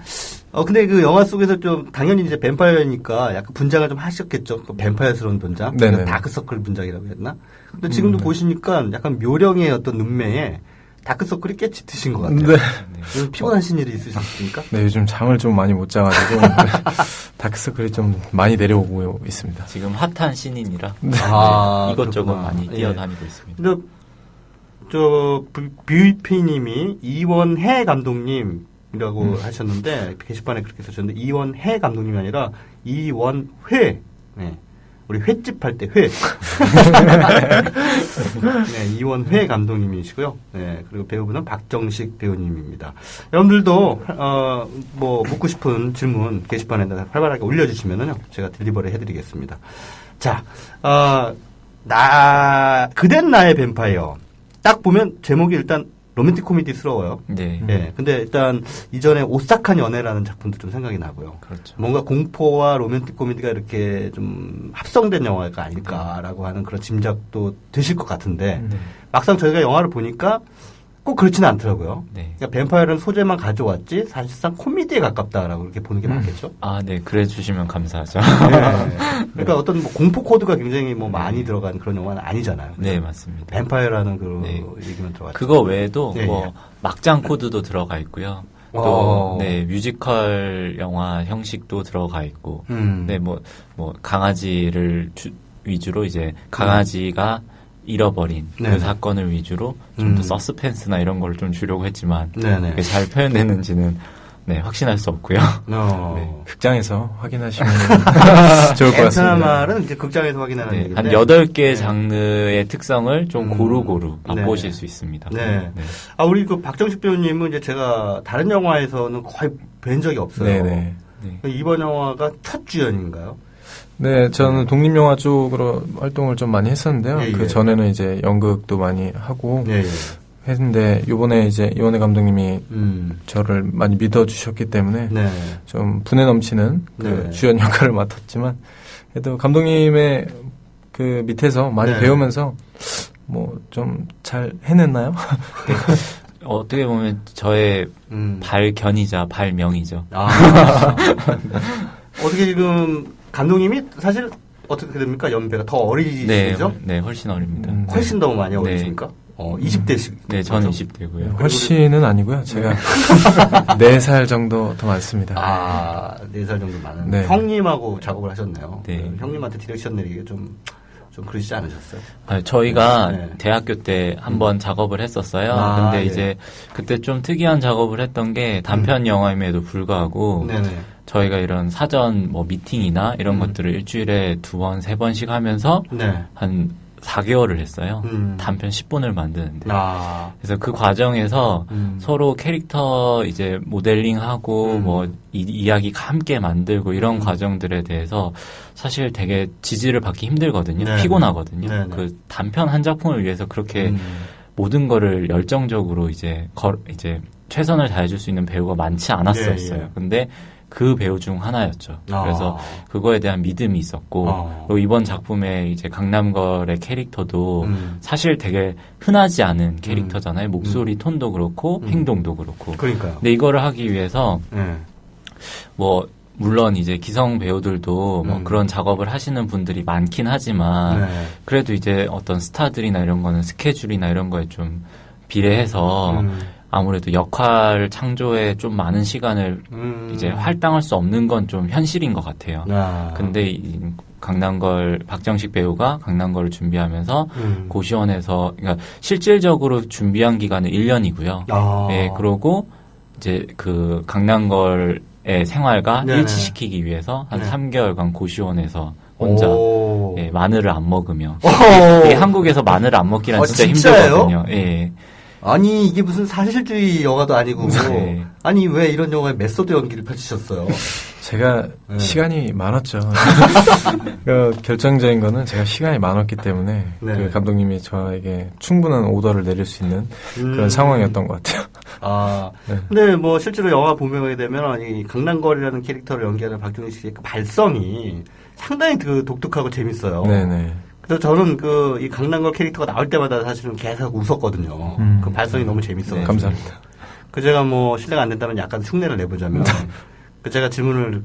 근데 그 영화 속에서 좀, 당연히 이제 뱀파이어니까 약간 분장을 좀 하셨겠죠. 그 뱀파이어스러운 분장. 다크서클 분장이라고 했나? 근데 지금도 보시니까 약간 묘령의 어떤 눈매에 다크서클이 꽤 짙으신 것 같아요. 네. 피곤하신 일이 있으셨습니까? 네, 요즘 잠을 좀 많이 못 자가지고 다크서클이 좀 많이 내려오고 있습니다. 지금 핫한 신인이라 이것저것 많이 뛰어다니고 있습니다. 근데 뷰피님이 이원해 감독님이라고 하셨는데 게시판에 그렇게 쓰셨는데 이원해 감독님이 아니라 이원회. 네. 우리 횟집 할 때 회. 네, 이원회 감독님이시고요. 네, 그리고 배우분은 박정식 배우님입니다. 여러분들도 뭐 묻고 싶은 질문 게시판에다 활발하게 올려주시면은요, 제가 딜리버리 해드리겠습니다. 자, 그댄 나의 뱀파이어. 딱 보면 제목이 일단 로맨틱 코미디스러워요. 네. 네. 근데 일단 이전에 오싹한 연애라는 작품도 좀 생각이 나고요. 그렇죠. 뭔가 공포와 로맨틱 코미디가 이렇게 좀 합성된 영화가 아닐까라고 하는 그런 짐작도 드실 것 같은데 막상 저희가 영화를 보니까 꼭 그렇지는 않더라고요. 네. 그러니까 뱀파이어는 소재만 가져왔지 사실상 코미디에 가깝다라고 이렇게 보는 게 맞겠죠. 네. 그래 주시면 감사하죠. 네. 그러니까 어떤 뭐 공포 코드가 굉장히 뭐 많이 들어간 그런 영화는 아니잖아요. 네, 맞습니다. 뱀파이어라는 그 얘기만 들어갔죠. 그거 외에도 뭐 막장 코드도 들어가 있고요. 또 뮤지컬 영화 형식도 들어가 있고. 네, 뭐 강아지를 위주로 이제 강아지가 잃어버린 그 사건을 위주로 좀 더 서스펜스나 이런 걸 좀 주려고 했지만 그게 잘 표현되는지는 확신할 수 없고요. 극장에서 확인하시면 좋을 것 같습니다. 말은 이제 극장에서 확인하는 얘기인데 한 8개 장르의 특성을 좀 고루고루 맛보실 수 있습니다. 네. 우리 그 박정식 배우님은 이제 제가 다른 영화에서는 거의 뵌 적이 없어요. 이번 영화가 첫 주연인가요? 네, 저는 독립영화 쪽으로 활동을 좀 많이 했었는데요. 그 전에는 이제 연극도 많이 하고 했는데 요번에 이제 이원혜 감독님이 저를 많이 믿어주셨기 때문에 좀 분에 넘치는 그 주연 역할을 맡았지만 그래도 감독님의 그 밑에서 많이 배우면서 뭐 좀 잘 해냈나요? 어떻게 보면 저의 발견이자 발명이죠. 어떻게 지금 감독님이 사실 어떻게 됩니까? 연배가 더 어리시죠? 네, 훨씬 어립니다. 훨씬 더 많이 어리십니까? 20대씩. 네, 저는 20대고요. 훨씬은 아니고요. 제가 4살 정도 더 많습니다. 4살 정도 많은. 형님하고 작업을 하셨네요. 형님한테 디렉션 내리기 좀 그러시지 않으셨어요? 저희가 대학교 때 한번 작업을 했었어요. 근데 이제 그때 좀 특이한 작업을 했던 게 단편 영화임에도 불구하고 저희가 이런 사전 뭐 미팅이나 이런 것들을 일주일에 2번, 3번씩 하면서 한 4개월을 했어요. 단편 10분을 만드는데. 그래서 그 과정에서 서로 캐릭터 이제 모델링하고 뭐 이야기가 함께 만들고 이런 과정들에 대해서 사실 되게 지지를 받기 힘들거든요. 피곤하거든요. 그 단편 한 작품을 위해서 그렇게 모든 거를 열정적으로 이제 최선을 다해줄 수 있는 배우가 많지 않았었어요. 근데 그 배우 중 하나였죠. 그래서 그거에 대한 믿음이 있었고, 그리고 이번 작품에 이제 강남걸의 캐릭터도 사실 되게 흔하지 않은 캐릭터잖아요. 목소리 톤도 그렇고, 행동도 그렇고. 그러니까요. 근데 이거를 하기 위해서, 뭐, 물론 이제 기성 배우들도 뭐 그런 작업을 하시는 분들이 많긴 하지만, 그래도 이제 어떤 스타들이나 이런 거는 스케줄이나 이런 거에 좀 비례해서, 아무래도 역할 창조에 좀 많은 시간을 이제 할당할 수 없는 건 좀 현실인 것 같아요. 근데 강남걸 박정식 배우가 강남걸을 준비하면서 고시원에서 그러니까 실질적으로 준비한 기간은 1년이고요. 네, 그러고 이제 그 강남걸의 생활과 일치시키기 위해서 한 3개월간 고시원에서 혼자. 예, 마늘을 안 먹으며. 이게 한국에서 마늘을 안 먹기란 진짜 힘들거든요. 예. 아니 이게 무슨 사실주의 영화도 아니고 네. 아니 왜 이런 영화에 메소드 연기를 펼치셨어요? 제가 시간이 많았죠. 그 결정적인 거는 제가 시간이 많았기 때문에 그 감독님이 저에게 충분한 오더를 내릴 수 있는 그런 상황이었던 것 같아요. 아, 근데 뭐 실제로 영화 보게 되면 이 강남걸이라는 캐릭터를 연기하는 박정희 씨의 그 발성이 상당히 그 독특하고 재밌어요. 네네. 그래서 저는 이 강남걸 캐릭터가 나올 때마다 사실은 계속 웃었거든요. 그 발성이 너무 재밌어요. 감사합니다. 제가 뭐 실례가 안 된다면 약간 흉내를 내보자면 제가 질문을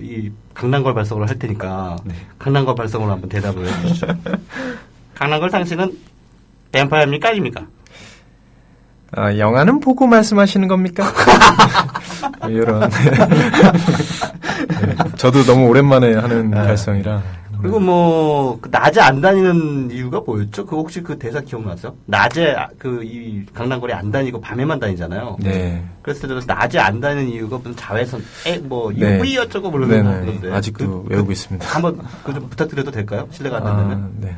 이 강남걸 발성으로 할 테니까 강남걸 발성으로 한번 대답을 해주시죠. 강남걸 당신은 뱀파이어입니까 아닙니까? 영화는 보고 말씀하시는 겁니까? 이런. 저도 너무 오랜만에 하는 발성이라. 그리고 낮에 안 다니는 이유가 뭐였죠? 혹시 그 대사 기억나세요? 낮에 이 강남걸이 안 다니고 밤에만 다니잖아요. 네. 그랬을 때도 낮에 안 다니는 이유가 무슨 자외선, UV 어쩌고 모르는데. 아직도 외우고 있습니다. 한번 좀 부탁드려도 될까요? 실례가 안 된다면. 네.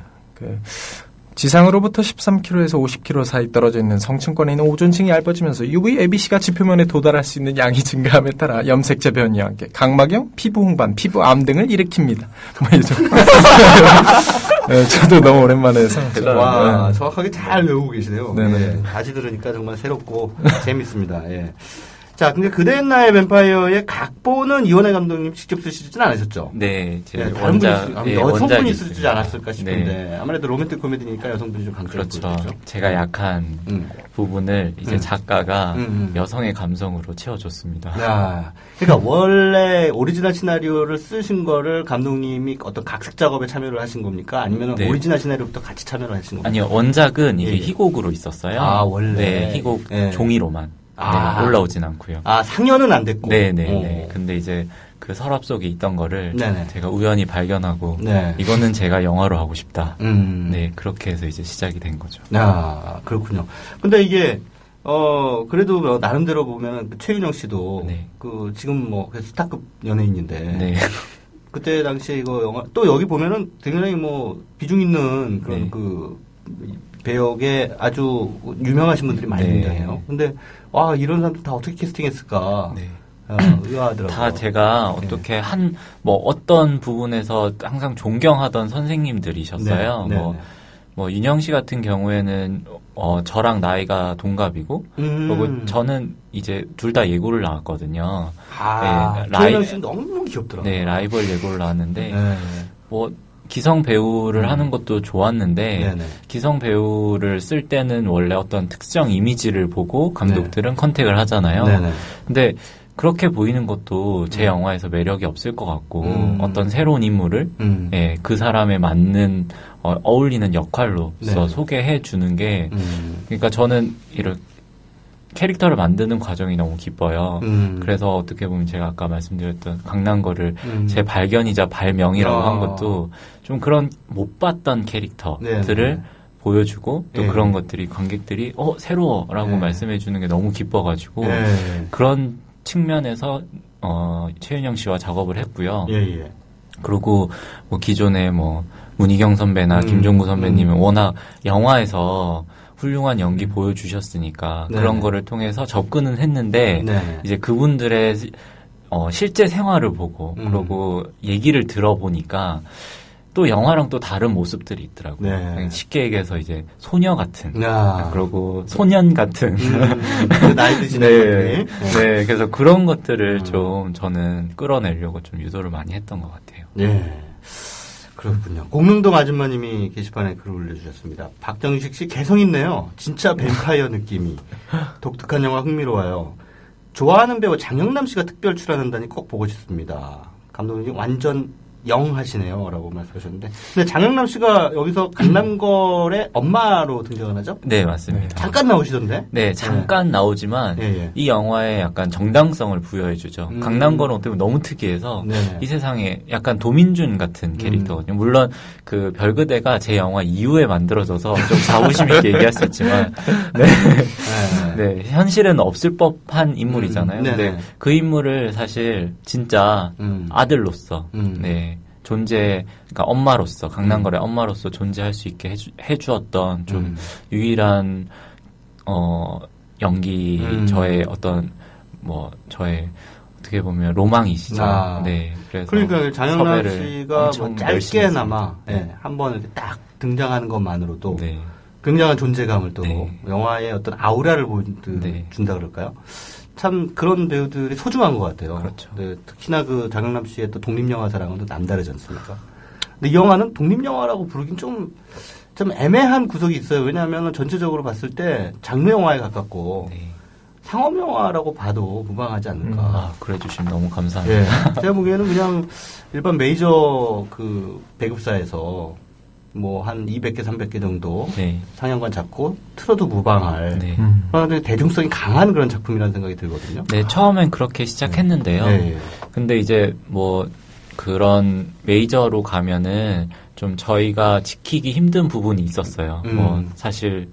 지상으로부터 13km에서 50km 사이 떨어져 있는 성층권에 있는 오존층이 얇아지면서 UV ABC가 지표면에 도달할 수 있는 양이 증가함에 따라 염색체 변이와 함께 각막염, 피부 홍반, 피부암 등을 일으킵니다. 저도 너무 오랜만에 해서. 와, 정확하게 잘 외우고 계시네요. 네. 다시 들으니까 정말 새롭고 재밌습니다. 예. 자, 근데 그대 나의 뱀파이어의 각본은 이원혜 감독님 직접 쓰시진 않으셨죠? 네, 제 여성분이 쓰지 않았을까 싶은데 아무래도 로맨틱 코미디니까 여성분이 좀 강조를 그렇죠. 제가 약한 부분을 이제 작가가 여성의 감성으로 채워줬습니다. 야, 그러니까 원래 오리지널 시나리오를 쓰신 거를 감독님이 어떤 각색 작업에 참여를 하신 겁니까? 아니면 오리지널 시나리오부터 같이 참여를 하신 겁니까? 아니요, 원작은 이게 희곡으로 있었어요. 아, 원래? 네, 희곡 종이로만. 올라오진 않고요. 상연은 안 됐고. 네네. 근데 이제 그 서랍 속에 있던 거를 제가 우연히 발견하고 이거는 제가 영화로 하고 싶다. 네, 그렇게 해서 이제 시작이 된 거죠. 아, 그렇군요. 근데 이게 그래도 나름대로 보면 최윤영 씨도 지금 스타급 연예인인데 그때 당시에 이거 영화 또 여기 보면은 굉장히 비중 있는 그런 배역에 아주 유명하신 분들이 많이 등장해요. 근데 이런 사람들 다 어떻게 캐스팅했을까? 의아하더라고요. 다 제가 어떻게 어떤 부분에서 항상 존경하던 선생님들이셨어요. 윤영 씨 같은 경우에는 저랑 나이가 동갑이고 그리고 저는 이제 둘 다 예고를 나왔거든요. 최윤영 씨는 너무 귀엽더라고요. 네, 라이벌 예고를 나왔는데 기성 배우를 하는 것도 좋았는데 기성 배우를 쓸 때는 원래 어떤 특정 이미지를 보고 감독들은 컨택을 하잖아요. 근데 그렇게 보이는 것도 제 영화에서 매력이 없을 것 같고 어떤 새로운 인물을 그 사람에 맞는 어울리는 역할로서 소개해 주는 게 그러니까 저는 이렇게 캐릭터를 만드는 과정이 너무 기뻐요. 그래서 어떻게 보면 제가 아까 말씀드렸던 강남걸을 제 발견이자 발명이라고 한 것도 좀 그런 못 봤던 캐릭터들을 보여주고 또 그런 것들이 관객들이 새로워라고 말씀해 주는 게 너무 기뻐가지고 그런 측면에서 최윤영 씨와 작업을 했고요. 그리고 기존에 문희경 선배나 김종구 선배님은 워낙 영화에서 훌륭한 연기 보여주셨으니까 그런 거를 통해서 접근은 했는데 이제 그분들의 실제 생활을 보고 그리고 얘기를 들어보니까 또 영화랑 또 다른 모습들이 있더라고요. 쉽게 얘기해서 이제 소녀 같은 그리고 소년 같은 나이 드시는 네, 그래서 그런 것들을 좀 저는 끌어내려고 좀 유도를 많이 했던 것 같아요. 네. 그렇군요. 공릉동 아줌마님이 게시판에 글을 올려주셨습니다. 박정식 씨 개성 있네요. 진짜 뱀파이어 느낌이. 독특한 영화 흥미로워요. 좋아하는 배우 장영남 씨가 특별 출연한다니 꼭 보고 싶습니다. 감독님 완전 영하시네요. 라고 말씀하셨는데. 근데 장영남 씨가 여기서 강남걸의 엄마로 등장을 하죠? 네, 맞습니다. 잠깐 나오시던데? 네, 잠깐 나오지만 이 영화에 약간 정당성을 부여해주죠. 강남걸은 어떻게 보면 너무 특이해서 이 세상에 약간 도민준 같은 캐릭터거든요. 물론 그 별그대가 제 영화 이후에 만들어져서 좀 자부심 있게 얘기할 수 있지만 네, 현실은 없을 법한 인물이잖아요. 근데 그 인물을 사실 진짜 아들로서 그러니까 엄마로서, 강남걸의 엄마로서 존재할 수 있게 해주었던 좀 유일한, 연기, 저의 어떤, 저의, 어떻게 보면 로망이시죠. 네. 그래서 그러니까 장영란 씨가 뭐 짧게나마 한번 이렇게 딱 등장하는 것만으로도 굉장한 존재감을 또 영화의 어떤 아우라를 준다 그럴까요? 참 그런 배우들이 소중한 것 같아요. 그렇죠. 네, 특히나 그 장영남 씨의 또 독립영화사랑은 또 남다르지 않습니까? 근데 이 영화는 독립영화라고 부르긴 좀 애매한 구석이 있어요. 왜냐하면 전체적으로 봤을 때 장르 영화에 가깝고 상업 영화라고 봐도 무방하지 않을까. 그래 주시면 너무 감사합니다. 예. 제가 보기에는 그냥 일반 메이저 그 배급사에서 뭐 한 200개, 300개 정도 상영관 잡고 틀어도 무방할 그런데 대중성이 강한 그런 작품이라는 생각이 들거든요. 네, 처음엔 그렇게 시작했는데요. 근데 이제 뭐 그런 메이저로 가면은 좀 저희가 지키기 힘든 부분이 있었어요. 뭐 사실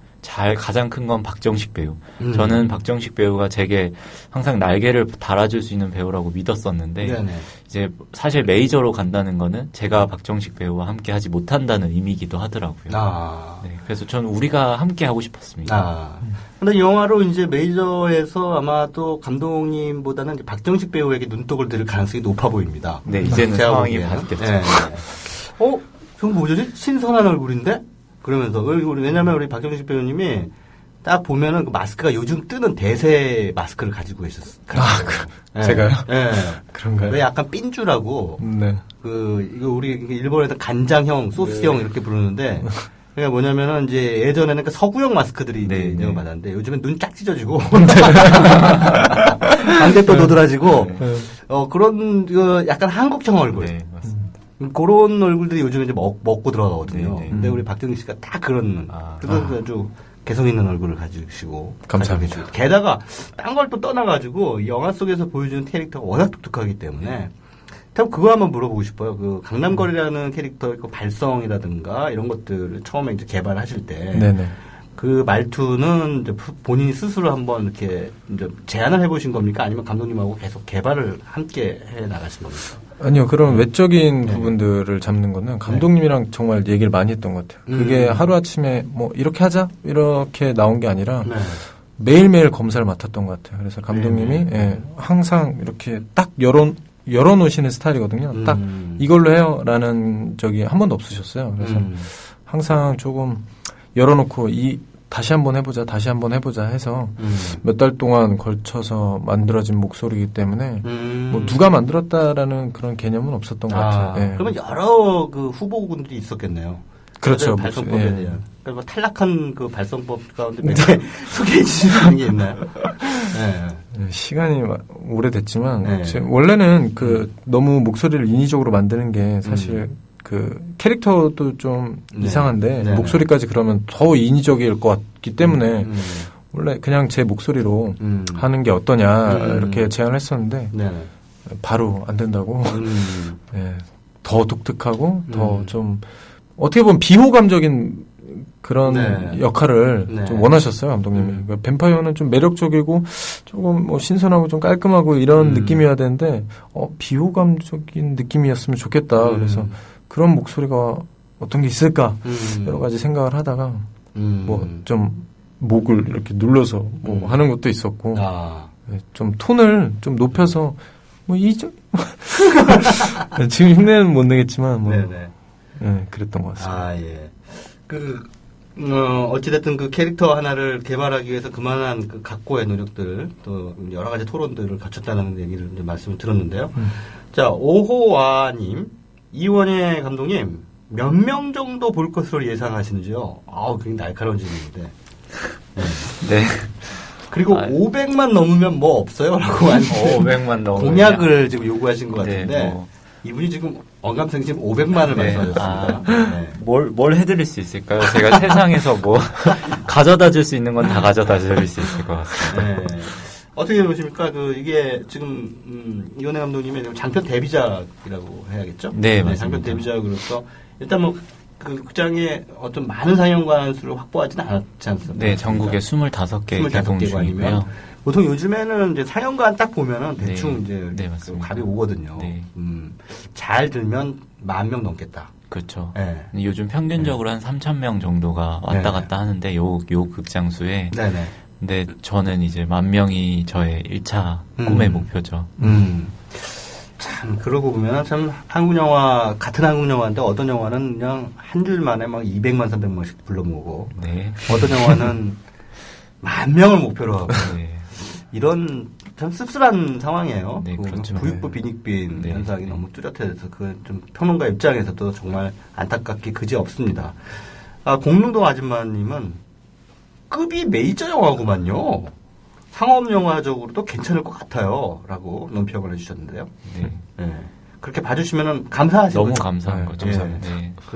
가장 큰 건 박정식 배우. 저는 박정식 배우가 제게 항상 날개를 달아줄 수 있는 배우라고 믿었었는데, 이제 사실 메이저로 간다는 거는 제가 박정식 배우와 함께 하지 못한다는 의미이기도 하더라고요. 네, 그래서 저는 우리가 함께 하고 싶었습니다. 근데 영화로 이제 메이저에서 아마도 감독님보다는 박정식 배우에게 눈독을 들을 가능성이 높아 보입니다. 네, 이제는 상황이 바뀌었죠. 저거 뭐지? 신선한 얼굴인데? 그러면서 왜냐면 우리 박정식 배우님이 딱 보면은 그 마스크가 요즘 뜨는 대세 마스크를 가지고 계셨어요. 제가요? 네. 그런가요? 왜 약간 삔주라고. 네. 이거 우리 일본에서 간장형, 소스형 이렇게 부르는데. 그러니까 뭐냐면은 이제 예전에는 그 서구형 마스크들이 이제 인정을 받았는데 요즘엔 눈 쫙 찢어지고. 안대도 도드라지고. 그런 약간 한국형 얼굴. 그런 얼굴들이 요즘에 이제 먹고 들어가거든요. 근데 우리 박정희 씨가 딱 그런 아주 개성 있는 얼굴을 가지시고. 감사합니다. 게다가 딴 걸 또 떠나가지고 영화 속에서 보여주는 캐릭터가 워낙 독특하기 때문에 참 그거 한번 물어보고 싶어요. 그 강남걸이라는 캐릭터의 그 발성이라든가 이런 것들을 처음에 이제 개발하실 때. 그 말투는 이제 본인이 스스로 한번 이렇게 이제 제안을 해보신 겁니까? 아니면 감독님하고 계속 개발을 함께 해 나가신 겁니까? 아니요, 그런 외적인 부분들을 잡는 거는 감독님이랑 정말 얘기를 많이 했던 것 같아요. 그게 하루아침에 뭐 이렇게 하자? 이렇게 나온 게 아니라 매일매일 검사를 맡았던 것 같아요. 그래서 감독님이 항상 이렇게 딱 열어놓으시는 스타일이거든요. 딱 이걸로 해요 라는 적이 한 번도 없으셨어요. 그래서 항상 조금 열어놓고 다시 한번 해보자 해서 몇 달 동안 걸쳐서 만들어진 목소리이기 때문에 뭐 누가 만들었다라는 그런 개념은 없었던 것 같아요. 그러면 여러 그 후보군들이 있었겠네요. 그렇죠. 발성법에 대한. 그러니까 뭐 탈락한 그 발성법 가운데 몇 개 소개해 주실 수 있는 게 있나요? 시간이 오래됐지만 원래는 너무 목소리를 인위적으로 만드는 게 사실 그 캐릭터도 좀 이상한데 목소리까지 그러면 더 인위적일 것 같기 때문에 원래 그냥 제 목소리로 하는 게 어떠냐 이렇게 제안을 했었는데 바로 안 된다고 더 독특하고 더 좀 어떻게 보면 비호감적인 그런 역할을 좀 원하셨어요 감독님이. 그러니까 뱀파이어는 좀 매력적이고 조금 뭐 신선하고 좀 깔끔하고 이런 느낌이어야 되는데 비호감적인 느낌이었으면 좋겠다. 그래서 그런 목소리가 어떤 게 있을까 여러 가지 생각을 하다가 뭐 좀 목을 이렇게 눌러서 뭐 하는 것도 있었고 좀 톤을 좀 높여서 뭐 지금 흉내는 못 내겠지만 뭐 그랬던 것 같습니다. 어찌됐든 그 캐릭터 하나를 개발하기 위해서 그만한 그 각고의 노력들 또 여러 가지 토론들을 거쳤다는 얘기를 이제 말씀을 들었는데요. 자, 오호와님, 이원예 감독님 몇 명 정도 볼 것으로 예상하시는지요? 굉장히 날카로운 질문인데. 그리고 500만 넘으면 뭐 없어요? 라고 한 500만 넘으면 공약을 지금 요구하신 것 같은데 이분이 지금 언감생심 500만을 말씀하셨습니다. 뭘 해드릴 수 있을까요? 제가 세상에서 뭐 가져다 줄 수 있는 건 다 가져다 줄 수 있을 것 같습니다. 어떻게 보십니까? 이게 지금 이원예 감독님의 장편 데뷔작이라고 해야겠죠? 네, 맞습니다. 장편 데뷔작으로서 일단 뭐 그 극장에 어떤 많은 상영관 수를 확보하지는 않지 않습니까? 네, 전국에 25개 개봉 중이고요. 보통 요즘에는 이제 상영관 딱 보면은 대충 이제 그 갑이 오거든요. 잘 들면 10,000명 넘겠다. 그렇죠. 요즘 평균적으로 한 3,000명 정도가 왔다 갔다 하는데 요 극장 수에. 네네. 근데 저는 이제 10,000명이 저의 1차 꿈의 목표죠. 참 그러고 보면 참 한국 영화 같은 한국 영화인데 어떤 영화는 그냥 한 줄 만에 막 200만 300만씩 불러 모으고 어떤 영화는 10,000명을 목표로 하고 이런 참 씁쓸한 상황이에요. 그렇죠. 부익부 빈익빈 현상이 너무 뚜렷해서 그 좀 평론가 입장에서도 정말 안타깝게 그지 없습니다. 공릉동 아줌마님은 급이 메이저 영화구만요. 상업 영화적으로도 괜찮을 것 같아요. 라고 논평을 해주셨는데요. 그렇게 봐주시면 감사하죠. 너무 감사한 거죠.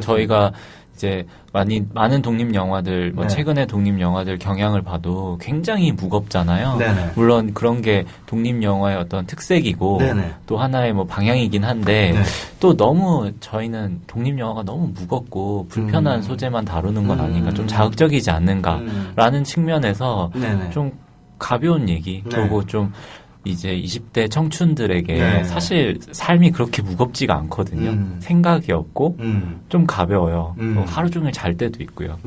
저희가 이제 많은 독립 영화들, 최근에 독립 영화들 경향을 봐도 굉장히 무겁잖아요. 물론 그런 게 독립 영화의 어떤 특색이고 또 하나의 방향이긴 한데 또 너무 저희는 독립 영화가 너무 무겁고 불편한 소재만 다루는 건 아닌가, 좀 자극적이지 않는가라는 측면에서 좀 가벼운 얘기, 그리고 좀 이제 20대 청춘들에게 사실 삶이 그렇게 무겁지가 않거든요. 생각이 없고 좀 가벼워요. 하루 종일 잘 때도 있고요.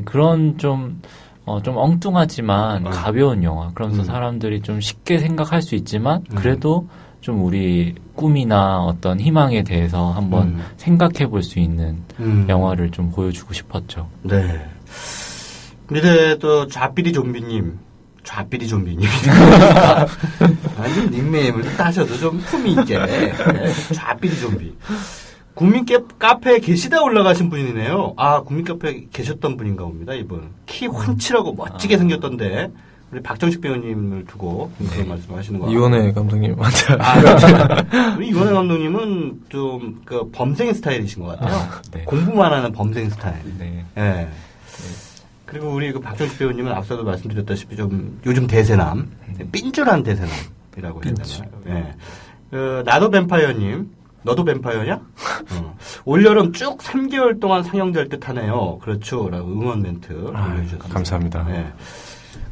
그런 좀 엉뚱하지만 가벼운 영화. 그러면서 사람들이 좀 쉽게 생각할 수 있지만 그래도 좀 우리 꿈이나 어떤 희망에 대해서 한번 생각해 볼 수 있는 영화를 좀 보여주고 싶었죠. 미래도 좌삐리 좀비님. 좌삐리 좀비님. 아니, 닉네임을 따셔도 좀 품이 있게. 좌삐리 좀비. 국민 카페에 계시다 올라가신 분이네요. 국민 카페에 계셨던 분인가 봅니다, 이분. 키 훤칠하고 멋지게 생겼던데, 우리 박정식 배우님을 두고 그런 말씀을 하시는 거 같아요. 이원혜 감독님한테. 우리 이원혜 감독님은 좀, 범생 스타일이신 것 같아요. 공부만 하는 범생 스타일. 그리고 우리 박정식 배우님은 앞서도 말씀드렸다시피 좀 요즘 대세남, 삔줄한 대세남이라고 해야 되나요? 나도 뱀파이어님, 너도 뱀파이어냐? 올여름 쭉 3개월 동안 상영될 듯 하네요. 그렇죠. 라고 응원 멘트 올려주셨습니다. 감사합니다.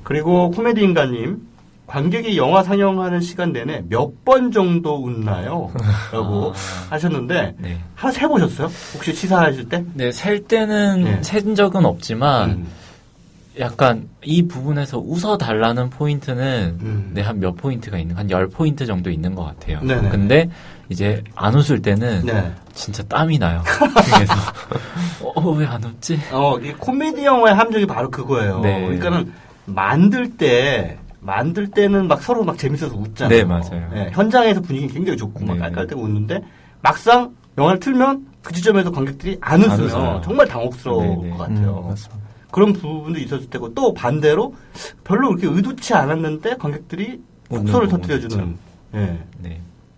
그리고 코미디 인간님, 관객이 영화 상영하는 시간 내내 몇 번 정도 웃나요? 라고 하셨는데, 하나 세보셨어요? 혹시 시사하실 때? 네, 셀 때는 센 적은 없지만, 약간 이 부분에서 웃어달라는 포인트는 한 몇 포인트가 한 10포인트 정도 있는 것 같아요. 근데 이제 안 웃을 때는 진짜 땀이 나요. 그래서 왜 안 웃지? 이 코미디 영화의 함정이 바로 그거예요. 그러니까는 만들 때는 막 서로 막 재밌어서 웃잖아요. 네, 맞아요. 현장에서 분위기 굉장히 좋고 막 깔깔대고 웃는데 막상 영화를 틀면 그 지점에서 관객들이 안 웃으면 정말 당혹스러울 것 같아요. 맞습니다. 그런 부분도 있었을 테고 또 반대로 별로 그렇게 의도치 않았는데 관객들이 폭소를 터뜨려주는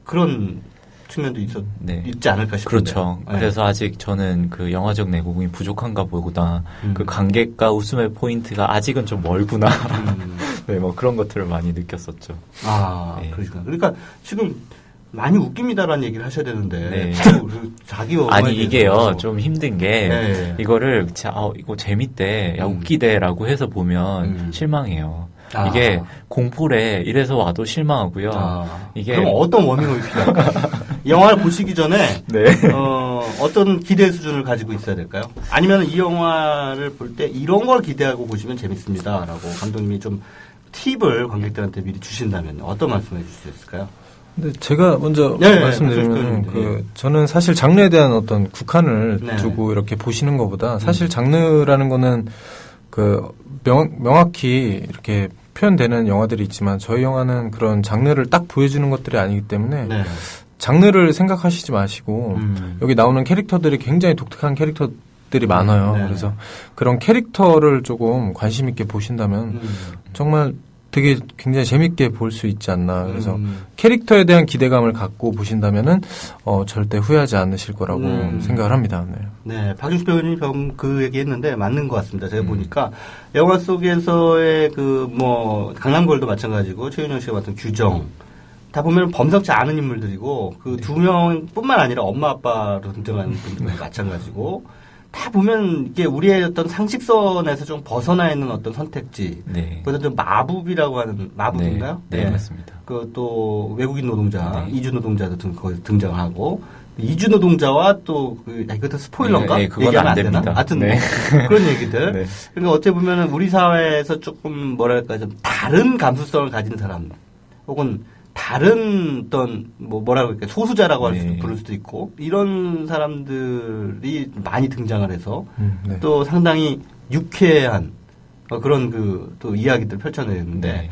그런 측면도 있지 않을까 싶은데. 그렇죠. 그래서 아직 저는 그 영화적 내공이 부족한가 보구나. 그 관객과 웃음의 포인트가 아직은 좀 멀구나. 그런 것들을 많이 느꼈었죠. 그러시구나. 그러니까 지금 많이 웃깁니다라는 얘기를 하셔야 되는데 자기 아니 이게요 좀 힘든 게 이거를 이거 재밌대 웃기대라고 해서 보면 실망해요. 이게 공포래 이래서 와도 실망하고요. 이게 그럼 어떤 워밍업이 필요할까요? 영화를 보시기 전에 어떤 기대 수준을 가지고 있어야 될까요? 아니면 이 영화를 볼 때 이런 걸 기대하고 보시면 재밌습니다라고 감독님이 좀 팁을 관객들한테 미리 주신다면 어떤 말씀을 해주실 수 있을까요? 근데 제가 먼저 말씀드리면 저는 사실 장르에 대한 어떤 국한을 두고 이렇게 보시는 것보다 사실 장르라는 거는 명확히 이렇게 표현되는 영화들이 있지만 저희 영화는 그런 장르를 딱 보여주는 것들이 아니기 때문에 장르를 생각하시지 마시고 여기 나오는 캐릭터들이 굉장히 독특한 캐릭터들이 많아요. 그래서 그런 캐릭터를 조금 관심 있게 보신다면 정말 되게 굉장히 재밌게 볼 수 있지 않나. 그래서 캐릭터에 대한 기대감을 갖고 보신다면은 절대 후회하지 않으실 거라고 생각을 합니다. 네, 박준수 배우님이 방금 그 얘기했는데 맞는 것 같습니다. 제가 보니까 영화 속에서의 강남걸도 마찬가지고 최윤영 씨가 맡은 규정 다 보면 범상치 않은 인물들이고 그 두 명뿐만 아니라 엄마 아빠로 등장하는 분들도 마찬가지고 다 보면 이게 우리의 어떤 상식선에서 좀 벗어나 있는 어떤 선택지. 네. 그래서 좀 마부비라고 하는 마부비인가요? 네, 네, 맞습니다. 그 또 외국인 노동자, 이주 노동자도 거기 등장하고 이주 노동자와 또 이것도 스포일러인가? 네, 그건 얘기하면 안 안 되나? 됩니다. 하여튼 네. 뭐 그런 얘기들. 네. 그러니까 어떻게 보면은 우리 사회에서 조금 뭐랄까 좀 다른 감수성을 가진 사람, 혹은 다른 어떤 뭐라고 할까 소수자라고 할 수도 부를 수도 있고 이런 사람들이 많이 등장을 해서 네. 또 상당히 유쾌한 그런 또 이야기들 펼쳐내는데 네.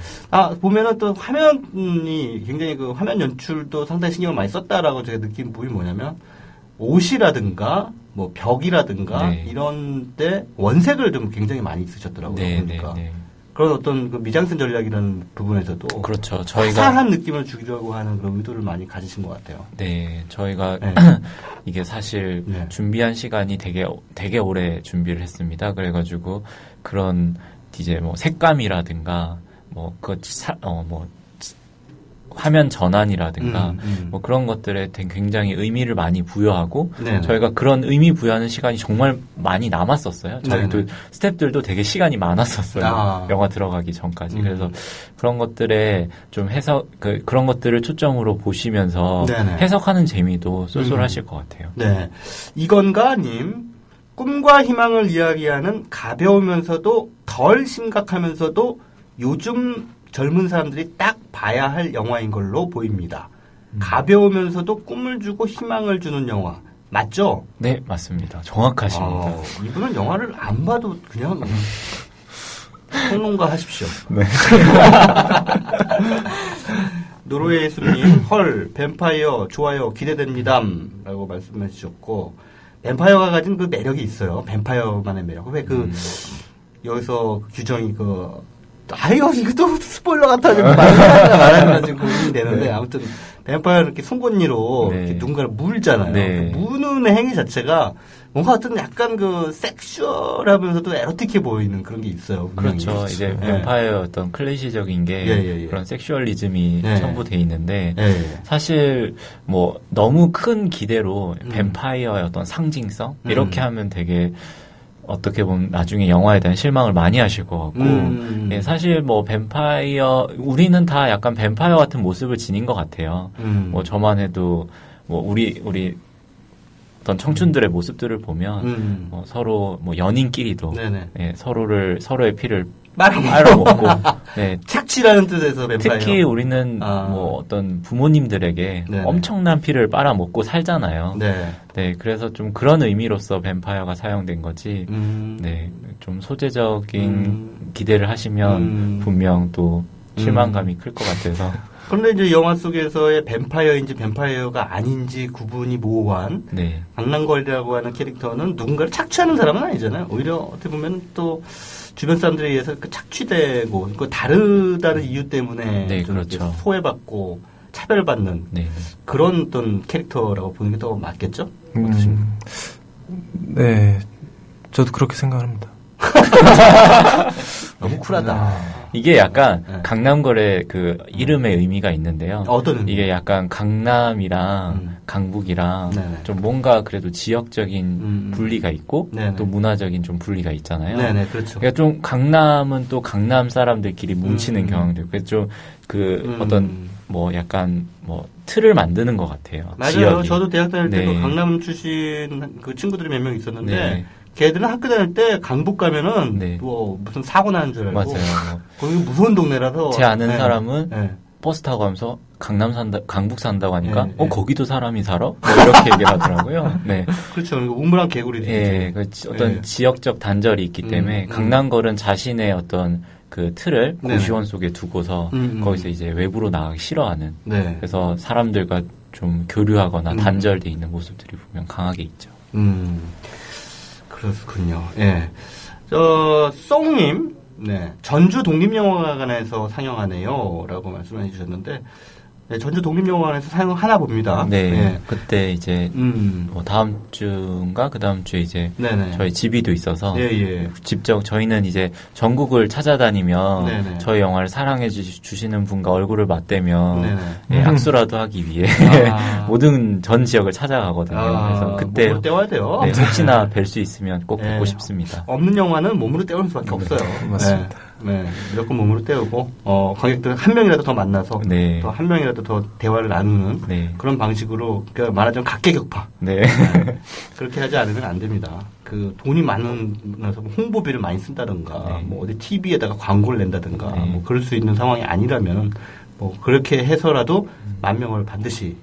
보면은 또 화면이 굉장히 그 화면 연출도 상당히 신경을 많이 썼다라고 제가 느낀 부분이 뭐냐면 옷이라든가 뭐 벽이라든가 네. 이런 때 원색을 좀 굉장히 많이 쓰셨더라고요. 네, 그러니까. 네. 그런 어떤 그 미장센 전략이라는 부분에서도 그렇죠. 저희가 화사한 느낌을 주려고 하는 그런 의도를 많이 가지신 것 같아요. 네, 저희가 네. 이게 사실 네. 준비한 시간이 되게 오래 준비를 했습니다. 그래가지고 그런 이제 뭐 색감이라든가 뭐 화면 전환이라든가 뭐 그런 것들에 굉장히 의미를 많이 부여하고 네네. 저희가 그런 의미 부여하는 시간이 정말 많이 남았었어요. 저희도 네네. 스태프들도 되게 시간이 많았었어요. 아. 영화 들어가기 전까지. 그래서 그런 것들에 좀 그런 것들을 초점으로 보시면서 네네. 해석하는 재미도 쏠쏠하실 것 같아요. 네. 이건가님, 꿈과 희망을 이야기하는 가벼우면서도 덜 심각하면서도 요즘 젊은 사람들이 딱 봐야 할 영화인 걸로 보입니다. 가벼우면서도 꿈을 주고 희망을 주는 영화. 맞죠? 네, 맞습니다. 정확하십니다. 이분은 영화를 안 봐도 그냥 평론가 하십시오. 네. 노르웨이 수님, 헐, 뱀파이어 좋아요, 기대됩니다. 라고 말씀해 주셨고, 뱀파이어가 가진 그 매력이 있어요. 뱀파이어만의 매력. 왜 여기서 규정이 이것도 스포일러 같아가지고 말하느라 지금 고민이 되는데, 네. 아무튼, 뱀파이어는 이렇게 송곳니로 네. 이렇게 누군가를 물잖아요. 네. 무는 행위 자체가 뭔가 어떤 약간 섹슈얼하면서도 에로틱해 보이는 그런 게 있어요. 그렇죠. 이제 뱀파이어 어떤 클래시적인 게 그런 섹슈얼리즘이 첨부돼 있는데 사실 뭐 너무 큰 기대로 뱀파이어의 어떤 상징성 이렇게 하면 되게 어떻게 보면 나중에 영화에 대한 실망을 많이 하실 것 같고 예, 사실 뭐 뱀파이어 우리는 다 약간 뱀파이어 같은 모습을 지닌 것 같아요. 뭐 저만 해도 뭐 우리 어떤 청춘들의 모습들을 보면 뭐 서로 뭐 연인끼리도 예, 서로의 피를 빨아먹고 네, 착취라는 뜻에서 뱀파이어. 특히 우리는 뭐 어떤 부모님들에게 엄청난 피를 빨아먹고 살잖아요. 네, 그래서 좀 그런 의미로서 뱀파이어가 사용된 거지. 네, 좀 소재적인 기대를 하시면 분명 또 실망감이 클 것 같아서. 그런데 이제 영화 속에서의 뱀파이어인지 뱀파이어가 아닌지 구분이 모호한 강남걸이라고 하는 캐릭터는 누군가를 착취하는 사람은 아니잖아요. 오히려 어떻게 보면 또 주변 사람들에 의해서 다르다는 이유 때문에 좀 그렇죠. 소외받고 차별받는 그런 어떤 캐릭터라고 보는 게 더 맞겠죠? 네, 저도 그렇게 생각합니다. 너무 쿨하다. 이게 약간 강남걸의 그 이름의 의미가 있는데요. 어떤 이게 약간 강남이랑 강북이랑 좀 뭔가 그래도 지역적인 분리가 있고 또 문화적인 좀 분리가 있잖아요. 네네, 그렇죠. 그러니까 좀 강남은 또 강남 사람들끼리 뭉치는 경향도 그래서 좀 어떤 뭐 약간 뭐 틀을 만드는 것 같아요. 맞아요. 지역이. 저도 대학 다닐 때도 강남 출신 그 친구들이 몇 명 있었는데 걔들은 학교 다닐 때 강북 가면은 뭐 무슨 사고 나는 줄 알고 맞아요. 거기 무서운 동네라서 제 아는 사람은 버스 타고 가면서 강북 산다고 하니까 거기도 사람이 살아? 뭐 이렇게 얘기를 하더라고요. 네. 그렇죠. 우물안 개구리들이. 예, 어떤 지역적 단절이 있기 때문에 강남걸은 자신의 어떤 그 틀을 고시원 속에 두고서 거기서 이제 외부로 나가기 싫어하는. 그래서 사람들과 좀 교류하거나 단절돼 있는 모습들이 보면 강하게 있죠. 그렇군요. 예. 송님, 전주 독립영화관에서 상영하네요. 라고 말씀해 주셨는데, 네, 전주 독립영화관에서 사용하나 봅니다. 네. 네. 그때 이제 뭐 다음 주인가 그 다음 주에 이제 네네. 저희 집이도 있어서 예. 직접 저희는 이제 전국을 찾아다니며 네네. 저희 영화를 사랑해 주시는 분과 얼굴을 맞대면 네네. 예, 악수라도 하기 위해 모든 전 지역을 찾아가거든요. 그래서 그때 몸으로 때워야 돼요. 네, 혹시나 뵐 수 있으면 꼭 뵙고 싶습니다. 없는 영화는 몸으로 때우는 수밖에 없어요. 맞습니다. 네, 무조건 몸으로 때우고 관객들 한 명이라도 더 만나서 또 한 명이라도 더 대화를 나누는 그런 방식으로 그러니까 말하자면 각계격파. 그렇게 하지 않으면 안 됩니다. 그 돈이 많아서 홍보비를 많이 쓴다든가 뭐 어디 TV에다가 광고를 낸다든가 뭐 그럴 수 있는 상황이 아니라면 뭐 그렇게 해서라도 10,000명을 반드시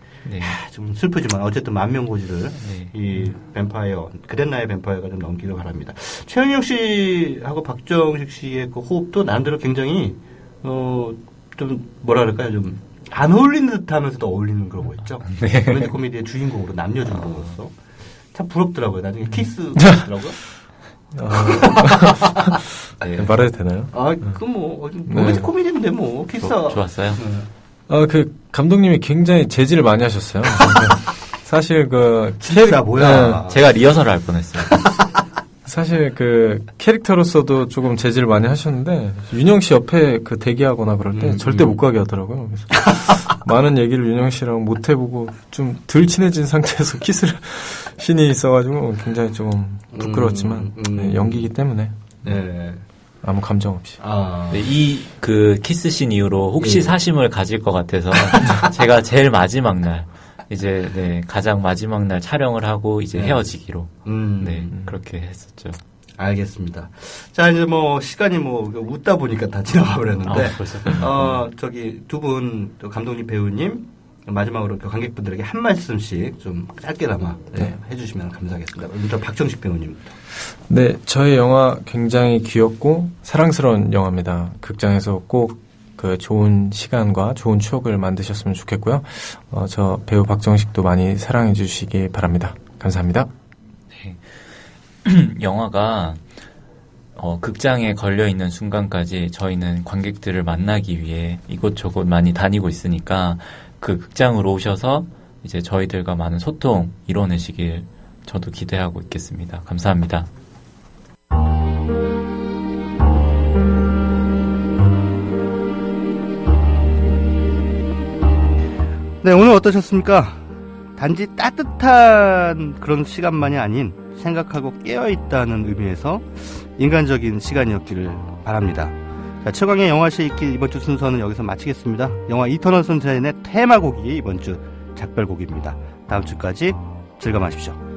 좀 슬프지만 어쨌든 10,000명 고지를 이 뱀파이어 그랬나의 뱀파이어가 좀 넘기길 바랍니다. 최은영 씨하고 박정식 씨의 그 호흡도 나름대로 굉장히 좀 뭐라 그럴까요? 좀 안 어울리는 듯하면서도 어울리는 그런 거 있죠. 로맨틱 코미디의 주인공으로 남녀 주인공으로서 참 부럽더라고요. 나중에 키스 하더라고요. 말해도 되나요? 그 뭐 로맨틱 코미디인데 뭐 키스 좋았어요. 그 감독님이 굉장히 재질을 많이 하셨어요. 사실 그 진짜 뭐야? 제가 리허설을 할 뻔했어요. 사실 그 캐릭터로서도 조금 재질을 많이 하셨는데 윤영 씨 옆에 그 대기하거나 그럴 때 절대 못 가게 하더라고요. 그래서 많은 얘기를 윤영 씨랑 못 해보고 좀 덜 친해진 상태에서 키스를 신이 있어가지고 굉장히 조금 부끄러웠지만 연기이기 때문에 아무 감정 없이. 이 그 키스씬 이후로 혹시 사심을 가질 것 같아서 제가 제일 마지막 날 이제 가장 마지막 날 촬영을 하고 이제 헤어지기로 그렇게 했었죠. 알겠습니다. 자 이제 뭐 시간이 뭐 웃다 보니까 다 지나가 버렸는데 저기 두 분 또 감독님 배우님 마지막으로 관객분들에게 한 말씀씩 좀 짧게나마 해주시면 감사하겠습니다. 먼저 박정식 배우님부터. 네, 저희 영화 굉장히 귀엽고 사랑스러운 영화입니다. 극장에서 꼭 그 좋은 시간과 좋은 추억을 만드셨으면 좋겠고요. 저 배우 박정식도 많이 사랑해 주시기 바랍니다. 감사합니다. 네. 영화가 극장에 걸려있는 순간까지 저희는 관객들을 만나기 위해 이곳저곳 많이 다니고 있으니까 그 극장으로 오셔서 이제 저희들과 많은 소통 이뤄내시길 저도 기대하고 있겠습니다. 감사합니다. 네, 오늘 어떠셨습니까? 단지 따뜻한 그런 시간만이 아닌 생각하고 깨어있다는 의미에서 인간적인 시간이었기를 바랍니다. 자, 최광의 영화시 읽기 이번 주 순서는 여기서 마치겠습니다. 영화 이터널 선샤인의 테마곡이 이번 주 작별곡입니다. 다음 주까지 즐거워하십시오.